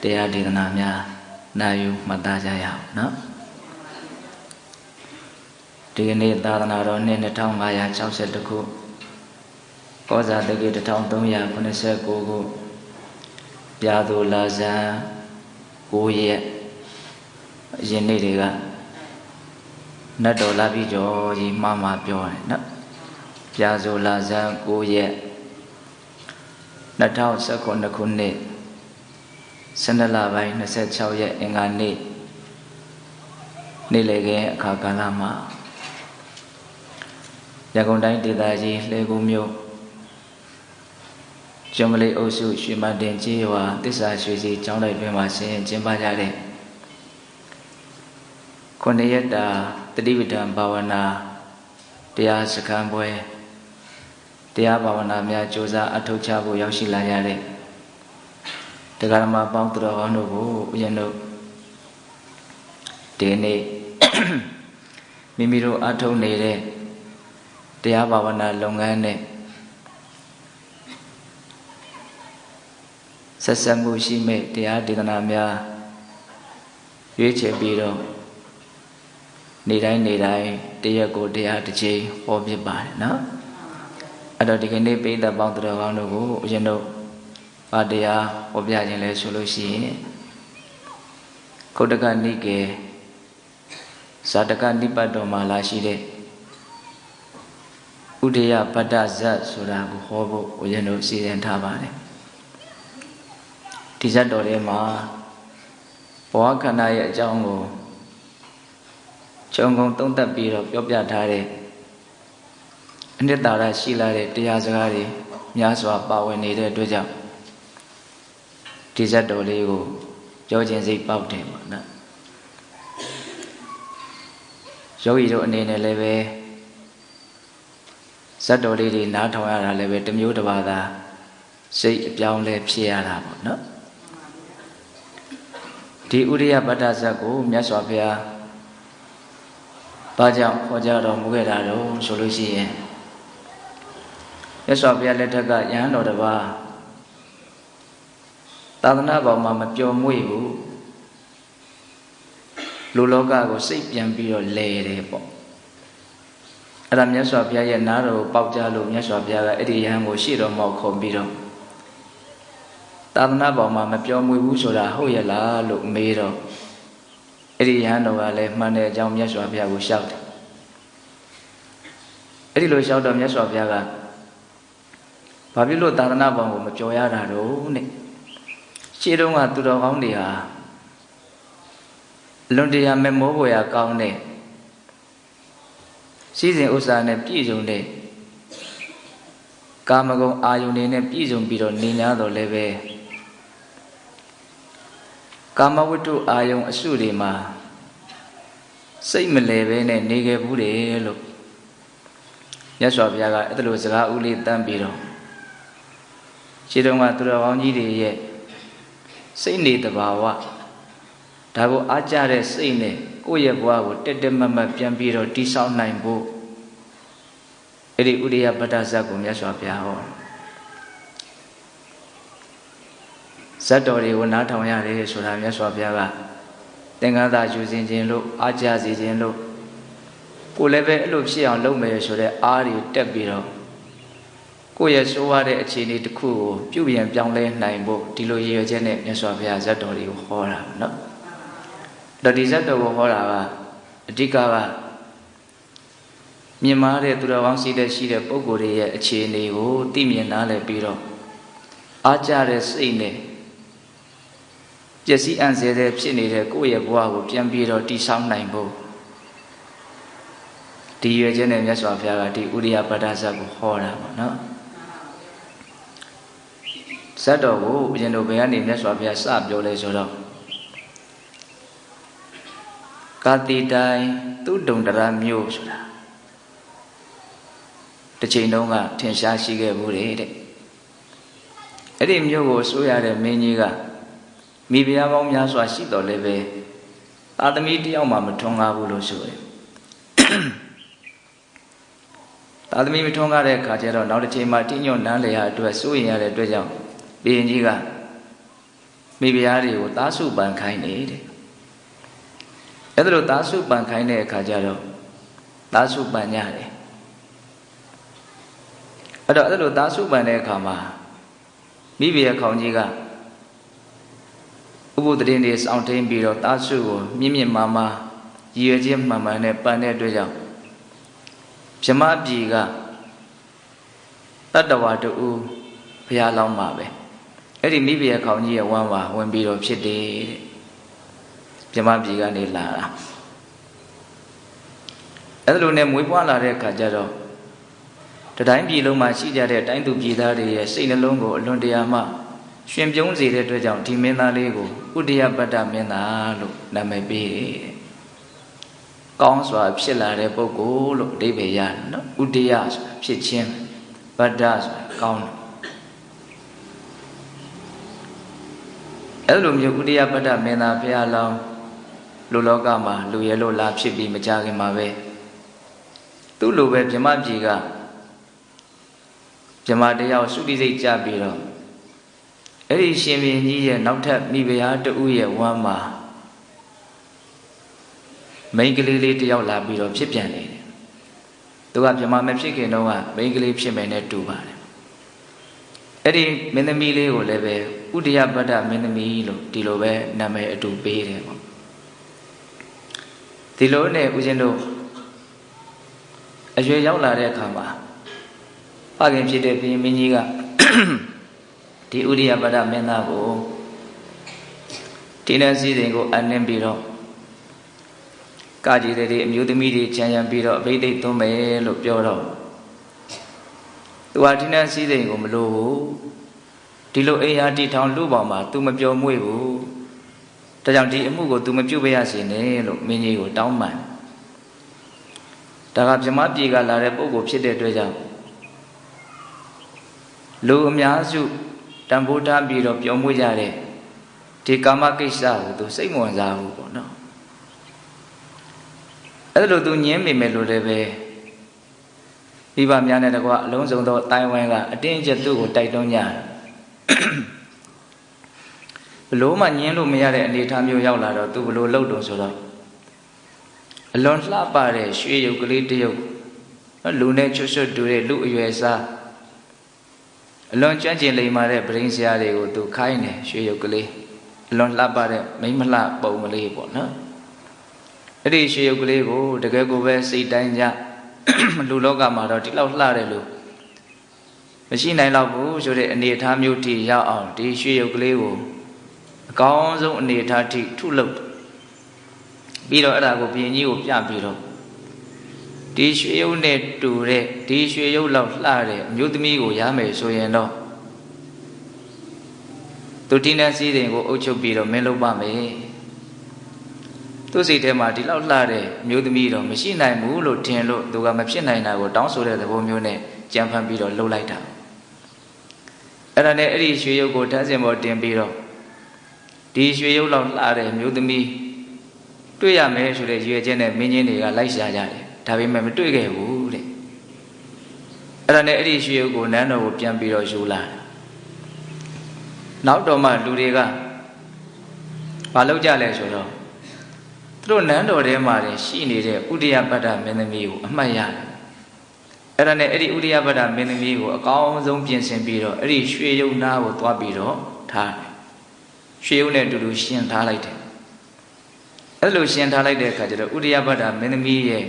တရားဒေသနာများနာယူမှတ်သားကြရအောင်နော်ဒီကနေ့သာသနာတော်နှစ်2562ခုကောဇာတက္ကရာ1389ခုပြာသူလာဇန်9ရက်ယင်းနေ့တွေကနတ်တော်လာပြီးကျော်ကြီးမှားပြောတယ်နော်ပြာသူလာဇန်9ရက်2019ခုနှစ်12လပိုင်း26ရက်အင်္ဂါနေ့နေ့လည်ခင်းအခါကာလမှာရန်ကုန်တိုင်းဒေသကြီးလှေကူးမြို့ကျွန်းကလေးအုပ်စုရွှေမတင်ကြီးရွာသစ္စာရွှေစီကျောင်းတိုက်တွင်မှာဆင်ကျင်းပကြတဲ့9ရက်တာတတိပဋ္ဌာန်ဘာဝနာတရားစခန်းပွဲတရားဘာဝနာများကြိုးစားအထောက်ချဖို့ရောက်ရှိလာရတဲ့တရားဓမ္မပေါင်းသူတော်ကောင်းတို့ကိုဦးဇင်းတို့ဒီနေ့မိမိတို့အထောက်နေတဲ့တရားဘာဝနာလုပ်ငန်းနဲ့ဆက်ဆက်မှုရှိမဲ့တရားဒေသနာများရွေးချယ်ပြီးတော့နေ့တိုင်းတရက်ကိုတရားတစ်ချိန်ဟောပြပါတယ်နော်အဲ့တော့ဒီကနေ့ပိဋကပေါင်းသူတော်ကောင်းတို့ကိုဦးဇင်းတို့ဘာတရားဟောပြခြင်းလဲဆိုလို့ရှိရင်ခုတ္တကနိကေဇာတကနိပတ်တော်မှာလာရှိတဲ့ဥဒယပတ္တဇတ်ဆိုတာကိုဟောဖို့ဦးဇင်းတို့စီစဉ်ထားပါတယ်ဒီဇတ်တော်ထဲမှာဘဝခန္ဓာရဲ့အကြောင်းကိုခြုံငုံသုံးသပ်ပြီးတော့ပြောပြထားတဲ့အနှစ်သာရရှိလာတဲ့တရားစကားတွေများစွာပါဝင်နေတဲ့အတွက်ကြောင့်ဒီဇတ်တော်လေးကိုပြောခြင်းစိတ်ပေါက်တယ်ပေါ့နော်ယောဂီတို့အနေနဲ့လည်းပဲဇတ်တော်လေးတွေနားထောင်ရတာလည်းပဲတစ်မျိုးတစ်ပါးသာစိတ်အပြောင်းလဲဖြစ်ရတာပေါ့နော်ဒီဥရိယပတ္တဇတ်ကိုမြတ်စွာဘုရားဘာကြောင့်ဟောကြားတော်မူခဲ့တာတော့ဆိုလို့ရှိရင်မြတ်စွာဘုရားလက်ထက်ကယဟန်တော်တစ်ပါးသာသနာ့ဘောင်မှာမပျော်မွေ့ဘူးလူလောကကိုစိတ်ပြန်ပြီးတော့လဲတယ်ပေါ့အဲ့ဒါမြတ်စွာဘုရားရဲ့နားတော်ကိုပေါက်ကြားလို့မြတ်စွာဘုရားကအဲ့ဒီယဟန်ကိုရှေ့တော်မောက်ခုံပြီးတော့သာသနာ့ဘောင်မှာမပျော်မွေ့ဘူးဆိုတာဟုတ်ရဲ့လားလို့မေးတော့အဲ့ဒီယဟန်တော်ကလည်းမှန်တဲ့အကြောင်းမြတ်စွာဘုရားကိုလျှောက်တယ်အဲ့ဒီလိုလျှောက်တော့မြတ်စွာဘုရားကဘာဖြစ်လို့သာသနာ့ဘောင်ကိုမပျော်ရတာတော့နဲ့ရှေ့တုန်းကသူတော်ကောင်းတွေဟာလွန်တရားမဲ့မောပေါ်ရကောင်းတဲ့စည်းစိမ်ဥစ္စာနဲ့ပြည့်စုံတဲ့ကာမဂုဏ်အာယုန်တွေနဲ့ပြည့်စုံပြီးတော့နေ냐တော့လည်းပဲကာမဝတ္ထုအာယုန်အစုတွေမှာစိတ်မလဲပဲနဲ့နေခဲ့ဘူးတယ်လို့မြတ်စွာဘုရားကအဲ့လိုစကားဥလေးတန်းပြီးတော့ရှင်းတော့ကသူတော်ကောင်းကြီးတွေရဲ့စိတ်နေတဘာဝဒါကိုအားကြတဲ့စိတ်နဲ့ကိုယ့်ရဲ့ဘဝကိုတက်မတ်ပြန်ပြီးတော့တိဆောက်နိုင်ဖို့အဲ့ဒီဥရိယပတ္တဇတ်ကိုမြတ်စွာဘုရားဟောဇတ်တော်တွေကိုနားထောင်ရတယ်ဆိုတာမြတ်စွာဘုရားကသင်္ကန်းသာယူစဉ်ခြင်းလို့အားကြစေခြင်းလို့ကိုယ်လည်းပဲအဲ့လိုဖြစ်အောင်လုပ်မယ်ဆိုတဲ့အားတွေတက်ပြီးတော့ကိုယ့်ရဲ့ဆိုးရတဲ့အခြေအနေတစ်ခုကိုပြုပြင်ပြောင်းလဲနိုင်ဖို့ဒီလိုရည်ရွယ်ချက်နဲ့မြတ်စွာဘုရားဇတ်တော်တွေကိုဟောတာနော်တော့ဒီဇတ်တော်ကိုဟောတာကအဓိကကမြင်မာတဲ့သူတော်ကောင်းရှိတဲ့ပုဂ္ဂိုလ်တွေရဲ့အခြေအနေကိုသိမြင်နားလည်ပြီးတော့အားကြတဲ့စိတ်နဲ့ပျက်စီးအံ့ဆဲတဲ့ဖြစ်နေတဲ့ကိုယ့်ရဲ့ဘဝကိုပြန်ပြီးတော့တည်ဆောက်နိုင်ဖို့ဒီရွယ်ချက်နဲ့မြတ်စွာဘုရားကဒီဥရိယပတ္တဇတ်ကိုဟောတာပေါ့နော်ဇတ်တော်ကိုဘုရင်တို့ဘယ်ကနေမြတ်စွာဘုရားစပြောလဲဆိုတော့ကာတိတိုင်သူဒုံတရမြို့ဆိုတာတစ်ချိန်တုန်းကထင်ရှားရှိခဲ့ဘူးတဲ့အဲ့ဒီမြို့ကိုဆိုရတဲ့မင်းကြီးကမိဖုရားပေါင်းများစွာရှိတော်လည်းပဲသာသမီတယောက်မှမထွန်းကားဘူးလို့ဆိုတယ်သာသမီမထွန်းကားတဲ့အခါကျတော့နောက်တစ်ချိန်မှာတင်းညွန့်နန်းလေရအတွက်စိုးရင်ရတဲ့အတွက်ကြောင့်ဘုရင်ကြီးက မိဖုရားတွေကိုသားစုပန်ခိုင်းနေတဲ့အဲ့ဒါလို့သားစုပန်ခိုင်းတဲ့အခါကျတော့သားစုပန်ကြတယ်အဲ့တော့အဲ့လိုသားစုပန်တဲ့အခါမှာမိဖုရားခေါင်းကြီးကဥပုသ်တရင်တွေစောင့်ထိန်ပြီးတော့သားစုကိုမြင့်မြင့်မားမားရည်ရွယ်ခြင်းမှန်မှန်နဲ့ပန်တဲ့အတွက်ကြောင့်ဗြဟ္မပြည်ကတတ္တဝါတူဘုရားလောင်းမှာပဲအဲ့ဒီမိဖုရားခေါင်းကြီးရဲ့ဝမ်းပါဝင်ပြီးတော့ဖြစ်တယ်တဲ့ဗြဟ္မပြည်ကနေလာတာအဲ့လိုနဲ့မွေးဖွားလာတဲ့အခါကျတော့တတိုင်းပြည်လုံးမှာရှိကြတဲ့တိုင်းသူပြည်သားတွေရဲ့စိတ်နှလုံးကိုအလွန်တရာမှရှင်ပြုံးစေတဲ့အတွက်ကြောင့်ဒီမင်းသားလေးကိုဥဒိယပတ္တမင်းသားလို့နာမည်ပေးတယ်။ကောင်းစွာဖြစ်လာတဲ့ပုဂ္ဂိုလ်လို့အဓိပ္ပာယ်ရတယ်နော်။ဥဒိယဆိုတာဖြစ်ခြင်းပတ္တဆိုတာကောင်းတယ်။အဲ့လိုမျိုးဥဒိယပတ္တမင်းသားဘုရားလောင်းလူလောကမှာလူရဲလို့လာဖြစ်ပြီးမကြခင်မှာပဲသူ့လိုပဲဗြဟ္မပြည်ကဗြဟ္မတယောက်သုတိစိတ်ကြပြီးတော့အဲ့ဒီရှင်ဘုရင်ကြီးရဲ့နောက်ထပ်မိဖုရားတူရဲ့ဝမ်းမှာမိန်းကလေးလေးတယောက်လာပြီးတော့ဖြစ်ပြန်နေတယ်သူကဗြဟ္မမဖြစ်ခင်တော့ကမိန်းကလေးဖြစ်မယ်နဲ့တူပါတယ်အဲ့ဒီမင်းသမီးလေးကိုလည်းပဲဥဒိယပတ္တမင်းသမီးလို့ဒီလိုပဲနာမည်အတူပေးတယ်ပေါ့ဒီလိုနဲ့ဦးဇင်းတို့အရွယ်ရောက်လာတဲ့အခါမှာဖခင်ဖြစ်တဲ့ဘုရင်မင်းကြီးကဒီဥဒိယပတ္တမင်းသားကိုတိဏ္ဍစည်းစိမ်ကိုအနှင်းပြီးတော့ကာကြီးတွေအမျိုးသမီးတွေခြံရံပြီးတော့အဘိဓိတ်သွင်းမယ်လို့ပြောတော့သူဟာတိဏ္ဍစည်းစိမ်ကိုမလိုဘူးဒီလိုအိမ်ယာတီထောင်လူပေါင်းမှာ तू မပြောမွေ့ဘူးဒါကြောင့်ဒီအမှုကို तू မပြုတ်ပြရစေနဲ့လို့မင်းကြီးကိုတောင်းပန်ဒါကဗြဟ္မပြည်ကလာတဲ့ပုဂ္ဂိုလ်ဖြစ်တဲ့အတွက်ကြောင့်လူအများစုတန်ဖိုးထားပြီးတော့ပြောမွေ့ကြတဲ့ဒီကာမကိစ္စကို तू စိတ်မဝင်စားဘူးပေါ့နော်အဲ့လို तू ညင်းမိမယ်လို့လည်းပဲမိဘများနဲ့တကွအလုံးစုံသောအတိုင်းဝိုင်းကအတင်းအကျပ်သူ့ကိုတိုက်တွန်းကြတယ်ဘလို့မှညင်းလို့မရတဲ့အနေအထားမျိုးရောက်လာတော့ तू ဘလို့လှုပ်တော့ဆိုတော့အလွန်လှပတဲ့ရွှေရုပ်ကလေးတစ်ရုပ်လူနဲ့ချွတ်ချွတ်တူတဲ့လူအရွယ်စားအလွန်ကျွမ်းကျင်လိမ္မာတဲ့ပရင်းစရာတွေကို तू ခိုင်းတယ်ရွှေရုပ်ကလေးအလွန်လှပတဲ့မိမလှပုံကလေးပေါ့နော်အဲ့ဒီရွှေရုပ်ကလေးကိုတကယ်ကိုပဲစိတ်တိုင်းကြလူလောကမှာတော့ဒီလောက်လှတယ်လို့မရှိနိုင်တော့ဘူးဆိုတဲ့အနေအထားမျိုးထိရောက်အောင်ဒီရွှေရုပ်ကလေးကိုအကောင်းဆုံးအနေအထားထိထုလုပ်ပြီးတော့အဲ့ဒါကိုဘုရင်ကြီးကိုပြပြီးတော့ဒီရွှေရုပ်နဲ့တူတဲ့ဒီရွှေရုပ်လောက်လှတဲ့အမျိုးသမီးကိုရမယ်ဆိုရင်တော့သူတိဏ္ဍစည်းစိမ်ကိုအုပ်ချုပ်ပြီးတော့မင်းလုပ်ပါမယ်သူစိတ်ထဲမှာဒီလောက်လှတဲ့အမျိုးသမီးတော့မရှိနိုင်ဘူးလို့ထင်လို့သူကမဖြစ်နိုင်တာကိုတောင်းဆိုတဲ့သဘောမျိုးနဲ့ကြံဖန်ပြီးတော့လှုပ်လိုက်တာအဲ့ဒါနဲ့အဲ့ဒီရွှေရုပ်ကိုဓာတ်စင်ပေါ်တင်ပြီးတော့ဒီရွှေရုပ်လောက်လှတဲ့အမျိုးသမီးတွေ့ရမယ်ဆိုတဲ့ရွေချက်နဲ့မင်းကြီးတွေကလိုက်ရှာကြတယ်ဒါပေမဲ့မတွေ့ခဲ့ဘူးတဲ့အဲ့ဒါနဲ့အဲ့ဒီရွှေရုပ်ကိုနန်းတော်ကိုပြန်ပြီးတော့ယူလာနောက်တော့မှလူတွေကမလုပ်ကြလဲဆိုတော့သူတို့နန်းတော်ထဲမှာရှိနေတဲ့ဥဒိယပတ္တမင်းသမီးကိုအမှတ်ရတယ်အဲ့ဒါနဲ့အဲ့ဒီဥဒိယပတ္တမင်းသမီးကိုအကောင်းဆုံးပြင်ဆင်ပြီးတော့အဲ့ဒီရွှေရုပ်နားကိုသွားပြီးတော့ထားတယ်ရွှေရုပ်နဲ့အတူတူရှင်းထားလိုက်တယ်အဲ့လိုရှင်းထားလိုက်တဲ့အခါကျတော့ဥဒိယပတ္တမင်းသမီးရဲ့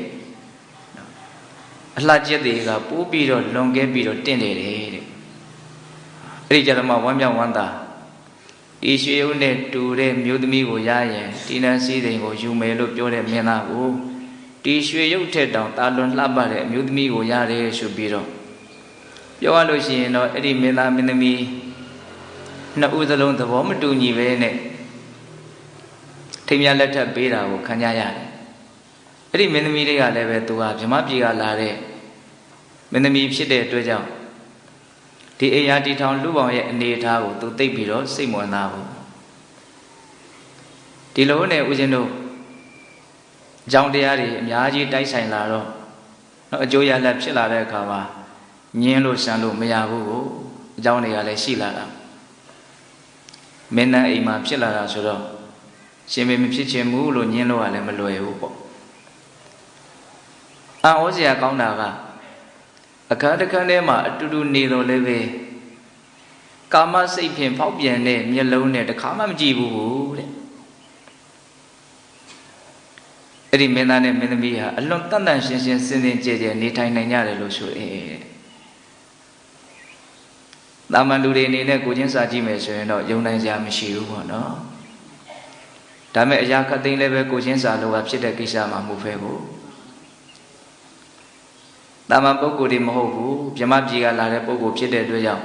အလှကျက်တွေကပိုးပြီးတော့လွန်ကဲပြီးတော့တင့်တယ်တဲ့အဲ့ဒီကြတော့မှဝမ်းမြောက်ဝမ်းသာဒီရွှေရုပ်နဲ့တူတဲ့မျိုးသမီးကိုရရင်တိဏ္ဍစည်းစိမ်ကိုယူမယ်လို့ပြောတဲ့မင်းသားကိုဒီရွှေရုပ်ထက်တောင်တာလွန်လှပတဲ့အမျိုးသမီးကိုရတယ်ဆိုပြီးတော့ပြောရလို့ရှိရင်တော့အဲ့ဒီမင်းသားမင်းသမီးနှစ်ဦးစလုံးသဘောမတူညီပဲနဲ့ထိမ်းမြလက်ထပ်ပေးတာကိုခံကြရတယ်အဲ့ဒီမင်းသမီးလေးကလည်းပဲသူဟာဗြဟ္မပြည်ကလာတဲ့မင်းသမီးဖြစ်တဲ့အတွက်ကြောင့်ဒီအိယာတီထောင်လူပေါင်းရဲ့အနေအထားကိုသူသိပြီးတော့စိတ်မဝင်စားဘူးဒီလိုနဲ့ဦးဇင်းတို့အကြောင်းတရားတွေအများကြီးတိုက်ဆိုင်လာတော့အကျိုးရလဒ်ဖြစ်လာတဲ့အခါမှာညင်းလို့ဆန်လို့မရဘူးကိုအကြောင်းတွေကလည်းရှိလာတာ မင်းသားအိမ်မှာဖြစ်လာတာဆိုတော့ရှင်မေမဖြစ်ချင်ဘူးလို့ညင်းလို့ကလည်းမလွယ်ဘူးပေါ့အာဩစရာကောင်းတာကအခါတစ်ခါတည်းမှာအတူတူနေတော့လည်းပဲကာမစိတ်ဖြင့်ဖောက်ပြန်တဲ့မျက်လုံးနဲ့တခါမှမကြည့်ဘူးတဲ့အဲ့ဒီမင်းသားနဲ့မင်းသမီးဟာအလွန်တန်တန်ရှင်းရှင်းစင်စင်ကြဲကြဲနေထိုင်နိုင်ကြတယ်လို့ဆိုတယ်တာမန်လူတွေအနေနဲ့ကိုချင်းစာကြည့်မယ်ဆိုရင်တော့ယုံနိုင်စရာမရှိဘူးပေါ့နော်ဒါမဲ့အရာခတ်သိမ်းလည်းပဲကိုချင်းစာလိုကဖြစ်တဲ့ကိစ္စမှမဟုတ်ပဲဘူးတာမန်ပုဂ္ဂိုလ်တွေမဟုတ်ဘူးဗြဟ္မပြည်ကလာတဲ့ပုဂ္ဂိုလ်ဖြစ်တဲ့အတွက်ကြောင့်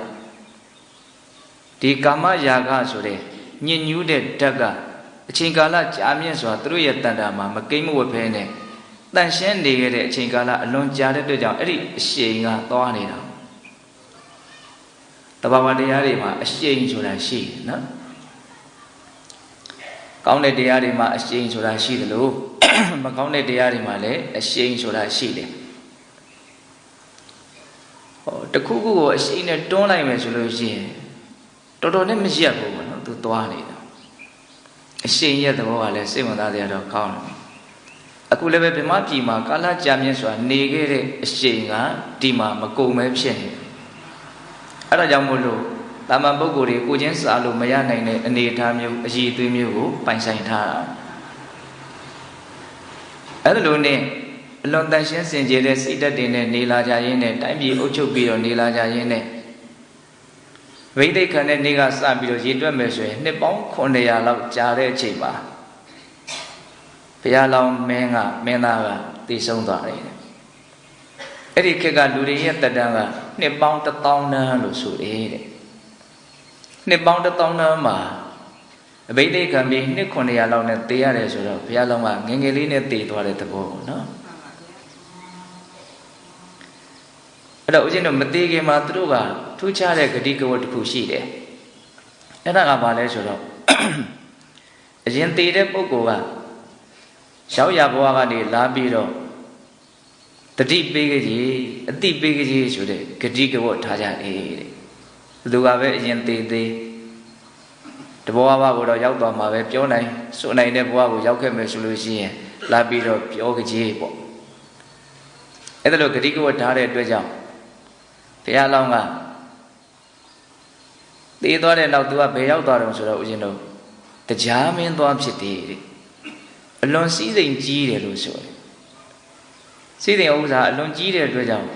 ဒီကာမရာဂဆိုတဲ့ညဉ့်ညူးတဲ့ဓာတ်ကအချိန်ကာလကြာမြင့်စွာသူတို့ရဲ့တန်တာမှာမကိမ့်မဝတ်ဖဲနဲ့တန်ရှင်းနေခဲ့တဲ့အချိန်ကာလအလွန်ကြာတဲ့အတွက်ကြောင့်အဲ့ဒီအရှိန်ကသွားနေတာတဘာဝတရားတွေမှာအရှိန်ဆိုတာရှိတယ်နော်ကောင်းတဲ့တရားတွေမှာအရှိန်ဆိုတာရှိတယ်လို့မကောင်းတဲ့တရားတွေမှာလည်းအရှိန်ဆိုတာရှိတယ်ဟောတခုခုကိုအရှိန်နဲ့တွန်းလိုက်မယ်ဆိုလို့ရှိရင်တော်တော်နဲ့မရက်ဘူးပေါ့နော်သူသွားနေတာအရှိန်ရဲ့သဘောကလည်းစိတ်ဝင်စားစရာတော့ကောင်းတယ်အခုလည်းပဲဗြဟ္မပြည်မှာကာလကြာမြင့်စွာနေခဲ့တဲ့အရှိန်ကဒီမှာမကုန်ပဲဖြစ်နေအဲ့ဒါကြောင့်မို့လို့တာမန်ပုဂ္ဂိုလ်တွေကိုချင်းစာလို့မရနိုင်တဲ့အနေအထားမျိုးအည်အသွေးမျိုးကိုပိုင်ဆိုင်ထားတာအဲ့လိုနဲ့အလွန်တန်ရှင်းစင်ကြယ်တဲ့စိတ်ဓာတ်တွေနဲ့နေလာကြရင်းနဲ့တိုင်းပြည်အုပ်ချုပ်ပြီးတော့နေလာကြရင်းနဲ့ဝိသိက္ခနဲ့နေ့ကစပြီးတော့ရည်တွက်မယ်ဆိုရင်နှစ်ပေါင်း900လောက်ကြာတဲ့အချိန်မှာဘုရားလောင်းမင်းသားကတည်ဆုံးသွားတယ်အဲ့ဒီခေတ်ကလူတွေရဲ့တတန်းကနှစ်ပေါင်း1000တန်းလို့ဆိုတယ်တဲ့နှစ်ပေါင်း1000တန်းမှာအဘိဓိကံပြီးနှစ်900လောက်နဲ့တည်ရတယ်ဆိုတော့ဘုရားလောင်းကငယ်ငယ်လေးနဲ့တည်သွားတဲ့သဘောပေါ့နော်အဲ့တော့ဦးဇင်းတို့မတည်ခင်မှာသူတို့ကထူးခြားတဲ့ဂတိကဝတ်တစ်ခုရှိတယ်အဲ့ဒါကဘာလဲဆိုတော့အရင်တည်တဲ့ပုဂ္ဂိုလ်ကရောက်ရဘဝကနေလာပြီးတော့တတိပေးကြီးအတိပေးကြီးဆိုတဲ့ဂတိကဝတ်ထားကြတယ်တဲ့သူကပဲအရင်တည်တဘောဘကိုတော့ရောက်သွားမှာပဲပြောနိုင်စွနိုင်တဲ့ဘဝကိုရောက်ခဲ့မယ်ဆိုလို့ရှိရင်လာပြီးတော့ပြောကြီးပေါ့အဲ့ဒါလိုဂတိကဝတ်ထားတဲ့အတွက်ကြောင့်ဘုရားလောင်းကတည်သွားတဲ့နောက်သူကဘယ်ရောက်သွားတော့ဆိုတော့ဦးဇင်းတို့တရားမင်းသွားဖြစ်တယ်တဲ့အလွန်စည်းစိမ်ကြီးတယ်လို့ဆိုတယ်စည်းစိမ်ဥစ္စာအလွန်ကြီးတဲ့အတွက်ကြောင့်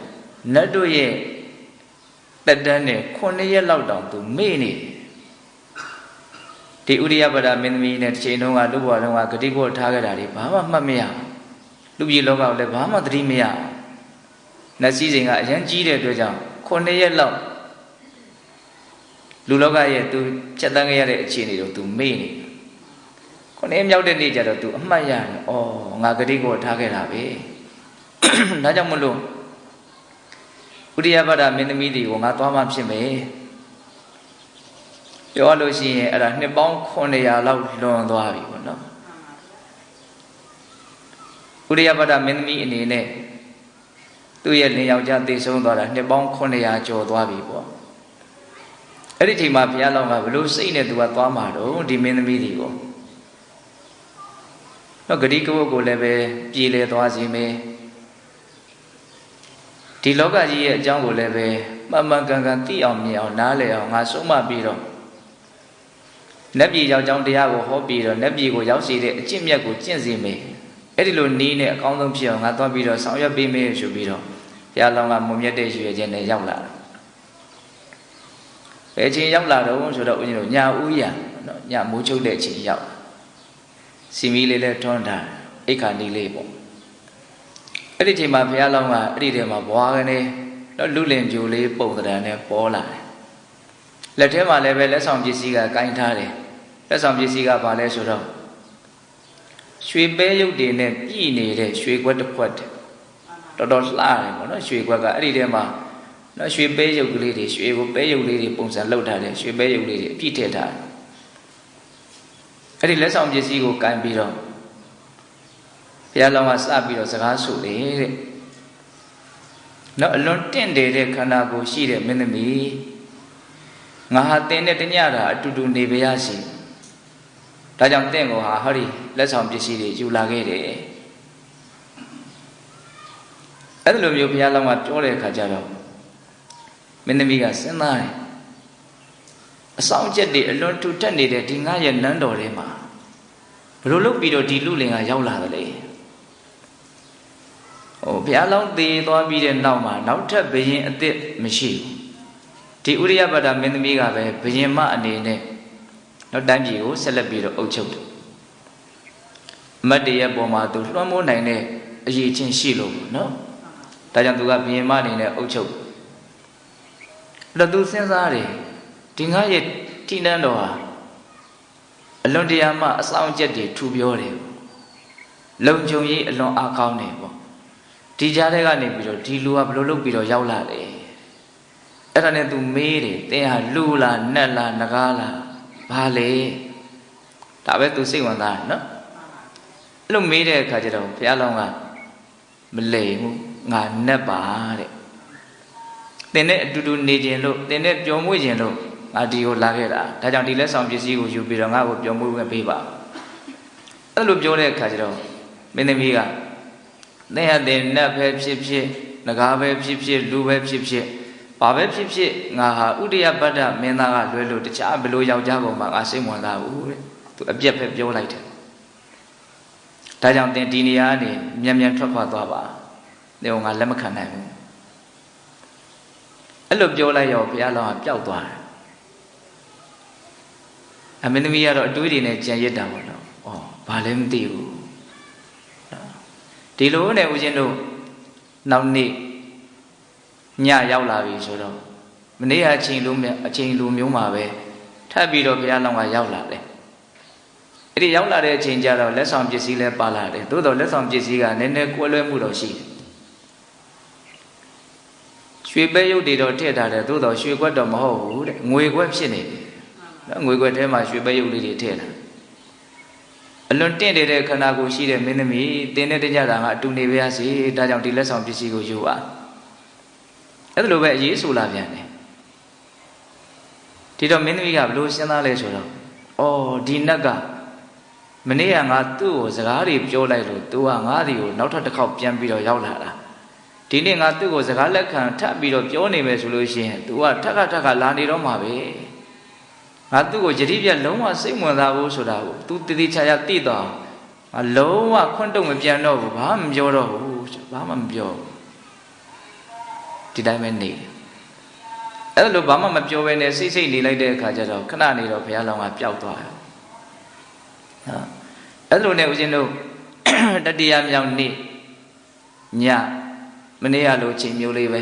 နတ်တို့ရဲ့တက်တန်းနဲ့9ရက်လောက်တောင်သူမေ့နေတယ်ဒီဥရိယပဒမင်းသမီးနဲ့တစ်ချိန်လုံးကလူဘဝလုံးကဂတိကိုထားခဲ့တာတွေဘာမှမှတ်မရလူပြည်လောကကိုလည်းဘာမှသတိမရနတ်စည်းစိမ်ကအရင်ကြီးတဲ့အတွက်ကြောင့်9ရက်လောက်လူလောကရဲ့သူဖြတ်တန်းခဲ့ရတဲ့အခြေအနေကိုသူမေ့နေ9ရက်မြောက်တဲ့နေ့ကျတော့သူအမှတ်ရတယ်။အော်ငါဂတိကိုထားခဲ့တာပဲ။ဒါကြောင့်မလို့ဥရိယပဒမင်းသမီးတွေကိုငါသွားမှဖြစ်မယ်။ပြောလို့ရှိရင်အဲ့ဒါနှစ်ပေါင်း900လောက်လွန်သွားပြီပေါ့နော်။ဥရိယပဒမင်းသမီးအနေနဲ့သူ့ရဲ့လင်ယောက်ျားတည်ဆုံးသွားတာနှစ်ပေါင်း900ကျော်သွားပြီပေါ့အဲ့ဒီချိန်မှာဘုရားလောင်းကဘလို့စိတ်နဲ့သူကသွားမှာတော့ဒီမင်းသမီးတွေကိုတော့ဂတိကဝတ်ကိုလည်းပဲပြည်လေသွားစီမယ်ဒီလောကကြီးရဲ့အကြောင်းကိုလည်းပဲမှန်မှန်ကန်ကန်သိအောင်မြင်အောင်နားလည်အောင်ငါဆုံးမပြီးတော့နတ်ပြည်ရောက်ကြောင်းတရားကိုဟောပြီးတော့နတ်ပြည်ကိုရောက်စီတဲ့အကျင့်မြတ်ကိုကျင့်စီမယ်အဲ့ဒီလိုနီးနဲ့အကောင်းဆုံးဖြစ်အောင်ငါသွားပြီးတော့ဆောင်ရွက်ပေးမယ်ဆိုပြီးတော့ဘုရားလောင်းကမုံမြတ်တဲ့ရွှေခြင်းနဲ့ရောက်လာတယ်။ဘယ်ချိန်ရောက်လာတော့ဆိုတော့ဦးဇင်းတို့ညာဦးရနော်ညမိုးချုပ်တဲ့အချိန်ရောက်စီမီလေးလည်းထွန်းထားအိတ်ခါနီးလေးပေါ့အဲ့ဒီချိန်မှာဘုရားလောင်းကအဲ့ဒီထဲမှာဘွားကနေတော့လူလင်ပြိုလေးပုံသဏ္ဍာန်နဲ့ပေါ်လာတယ်။လက်ထဲမှာလည်းပဲလက်ဆောင်ပစ္စည်းကကင်ထားတယ်။လက်ဆောင်ပစ္စည်းကဘာလဲဆိုတော့ရွှေပဲရုပ်တွေနဲ့ပြည်နေတဲ့ရွှေခွက်တစ်ခွက်တော်တော်လှတယ်ပေါ့နော်ရွှေခွက်ကအဲ့ဒီထဲမှာနော်ရွှေပဲရုပ်ကလေးတွေရွှေကိုပဲရုပ်လေးတွေပုံစံလောက်ထားတယ်ရွှေပဲရုပ်လေးတွေအပြည့်ထည့်ထားတယ်အဲ့ဒီလက်ဆောင်ပစ္စည်းကိုကင်ပြီးတော့ဘုရားလောင်းကစပြီးတော့စကားဆိုတယ်တဲ့နော်အလွန်တင့်တယ်တဲ့ခန္ဓာကိုယ်ရှိတဲ့မင်းသမီး ငါဟာတင်နဲ့တညတာအတူတူနေပါရစေဒါကြောင့်တင့်ကိုဟာဟောဒီလက်ဆောင်ပစ္စည်းတွေယူလာခဲ့တယ်အဲ့လိုမျိုးဘုရားလောင်းကပြောတဲ့အခါကျတော့မင်းသမီးကစဉ်းစားတယ်အဆောင်အချက်တွေအလွန်ထူထပ်နေတဲ့ဒီငါရဲ့နန်းတော်ထဲမှာဘယ်လိုလုပ်ပြီးတော့ဒီလူလင်ကရောက်လာတယ်လေဘုရားလောင်းသေသွားပြီးတဲ့နောက်မှာနောက်ထပ်ဘယင်အစ်စ်မရှိဘူးဒီဥရိယပတ္တမင်းသမီးကပဲဘယင်မအနေနဲ့နောက်တိုင်းပြည်ကိုဆက်လက်ပြီးတော့အုပ်ချုပ်တယ်အမတ်တရဲ့ပုံမှာသူလွှမ်းမိုးနိုင်တဲ့အရေးချင်းရှိလို့နော်ဒါကြောင့်သူကဘယင်မအနေနဲ့အုပ်ချုပ်အဲ့တော့သူစဉ်းစားတယ်ဒီငါရဲ့ထိနှန်းတော်ဟာအလွန်တရာမှအဆောင်ချက်တွေထူပြောတယ်လုံခြုံရေးအလွန်အားကောင်းတယ်ပေါ့ဒီကြားထဲကနေပြီးတော့ဒီလူကဘယ်လိုလုပ်ပြီးတော့ရောက်လာလဲအဲ့ဒါနဲ့သူမေးတယ်တင်းဟာလူလားနတ်လားနဂါးလားဘာလဲဒါပဲသူစိတ်ဝင်စားတယ်နော်အဲ့လိုမေးတဲ့အခါကျတော့ဘုရားလောင်းကမလိမ်ဘူးငါနတ်ပါတဲ့တင်းနဲ့အတူတူနေခြင်းလို့တင်းနဲ့ပျော်မွေ့ခြင်းလို့ငါဒီကိုလာခဲ့တာဒါကြောင့်ဒီလက်ဆောင်ပစ္စည်းကိုယူပြီးတော့ငါ့ကိုပျော်မွေ့ခွင့်ပေးပါအဲ့လိုပြောတဲ့အခါကျတော့မင်းသမီးကသင်ဟာသင်နတ်ပဲဖြစ်ဖြစ်နဂါးပဲဖြစ်ဖြစ်လူပဲဖြစ်ဖြစ်ဘာပဲဖြစ်ဖြစ်ငါဟာဥဒိယပတ္တမင်းသားကလွဲလို့တခြားဘယ်လိုယောက်ျားပေါ်မှာငါစိတ်ဝင်စားဘူးတဲ့သူအပြက်ပဲပြောလိုက်တယ်ဒါကြောင့်သင်ဒီနေရာကနေမြန်မြန်ထွက်ခွာသွားပါသင်ကငါလက်မခံနိုင်ဘူးအဲ့လိုပြောလိုက်ရောဘုရားလောင်းကပျောက်သွားတယ်အမင်းသမီးကတော့အတွေးတွေနဲ့ကြံရစ်တာပေါ့နော်ဩဘာလဲမသိဘူးဒီလိုနဲ့ဦးဇင်းတို့နောက်နေ့ညရောက်လာပြီဆိုတော့မနေ့ကအချိန်လိုမျိုးမှာပဲထပ်ပြီးတော့ဘုရားလောင်းကရောက်လာတယ်အဲ့ဒီရောက်လာတဲ့အချိန်ကျတော့လက်ဆောင်ပစ္စည်းလည်းပါလာတယ်သို့တော်လက်ဆောင်ပစ္စည်းကနည်းနည်းကွဲလွဲမှုတော့ရှိတယ်ရွှေပဲရုပ်တွေတော့ထည့်ထားတယ်သို့တော်ရွှေခွက်တော့မဟုတ်ဘူးတဲ့ငွေခွက်ဖြစ်နေတယ်နော်ငွေခွက်ထဲမှာရွှေပဲရုပ်လေးတွေထည့်ထားအလွန်တင့်တဲ့ခန္ဓာကိုယ်ရှိတဲ့မင်းသမီးတင်းတဲ့ကြတာကအတူနေပါရစေဒါကြောင့်ဒီလက်ဆောင်ပစ္စည်းကိုယူပါအဲ့ဒါလိုပဲအရေးဆိုလာပြန်တယ်ဒီတော့မင်းသမီးကဘလို့စဉ်းစားလဲဆိုတော့ဩဒီနတ်ကမနေ့ကငါသူ့ကိုစကားတွေပြောလိုက်လို့သူကငါ့ဒီကိုနောက်ထပ်တစ်ခေါက်ပြန်ပြီးတော့ရောက်လာတာဒီနေ့ငါသူ့ကိုစကားလက်ခံထပ်ပြီးတော့ပြောနေမယ်ဆိုလို့ရှိရင် तू ကထက်ကလာနေတော့မှာပဲငါသူ့ကိုယတိပြတ်လုံးဝစိတ်ဝင်စားဖို့ဆိုတာကို तू တည်တည်ချာချာသိတော့ငါလုံးဝခွန့်တုံမပြန်တော့ဘူးဘာမှမပြောတော့ဘူးဘာမှမပြောဒီတိုင်းပဲနေအဲ့လိုဘာမှမပြောဘဲနဲ့စိတ်နေလိုက်တဲ့အခါကျတော့ခဏနေတော့ဘုရားလောင်းကပျောက်သွားတယ်ဟာအဲ့လိုနဲ့ဦးဇင်းတို့တတိယမြောက်နေ့ညမနေ့ကလိုချိန်မျိုးလေးပဲ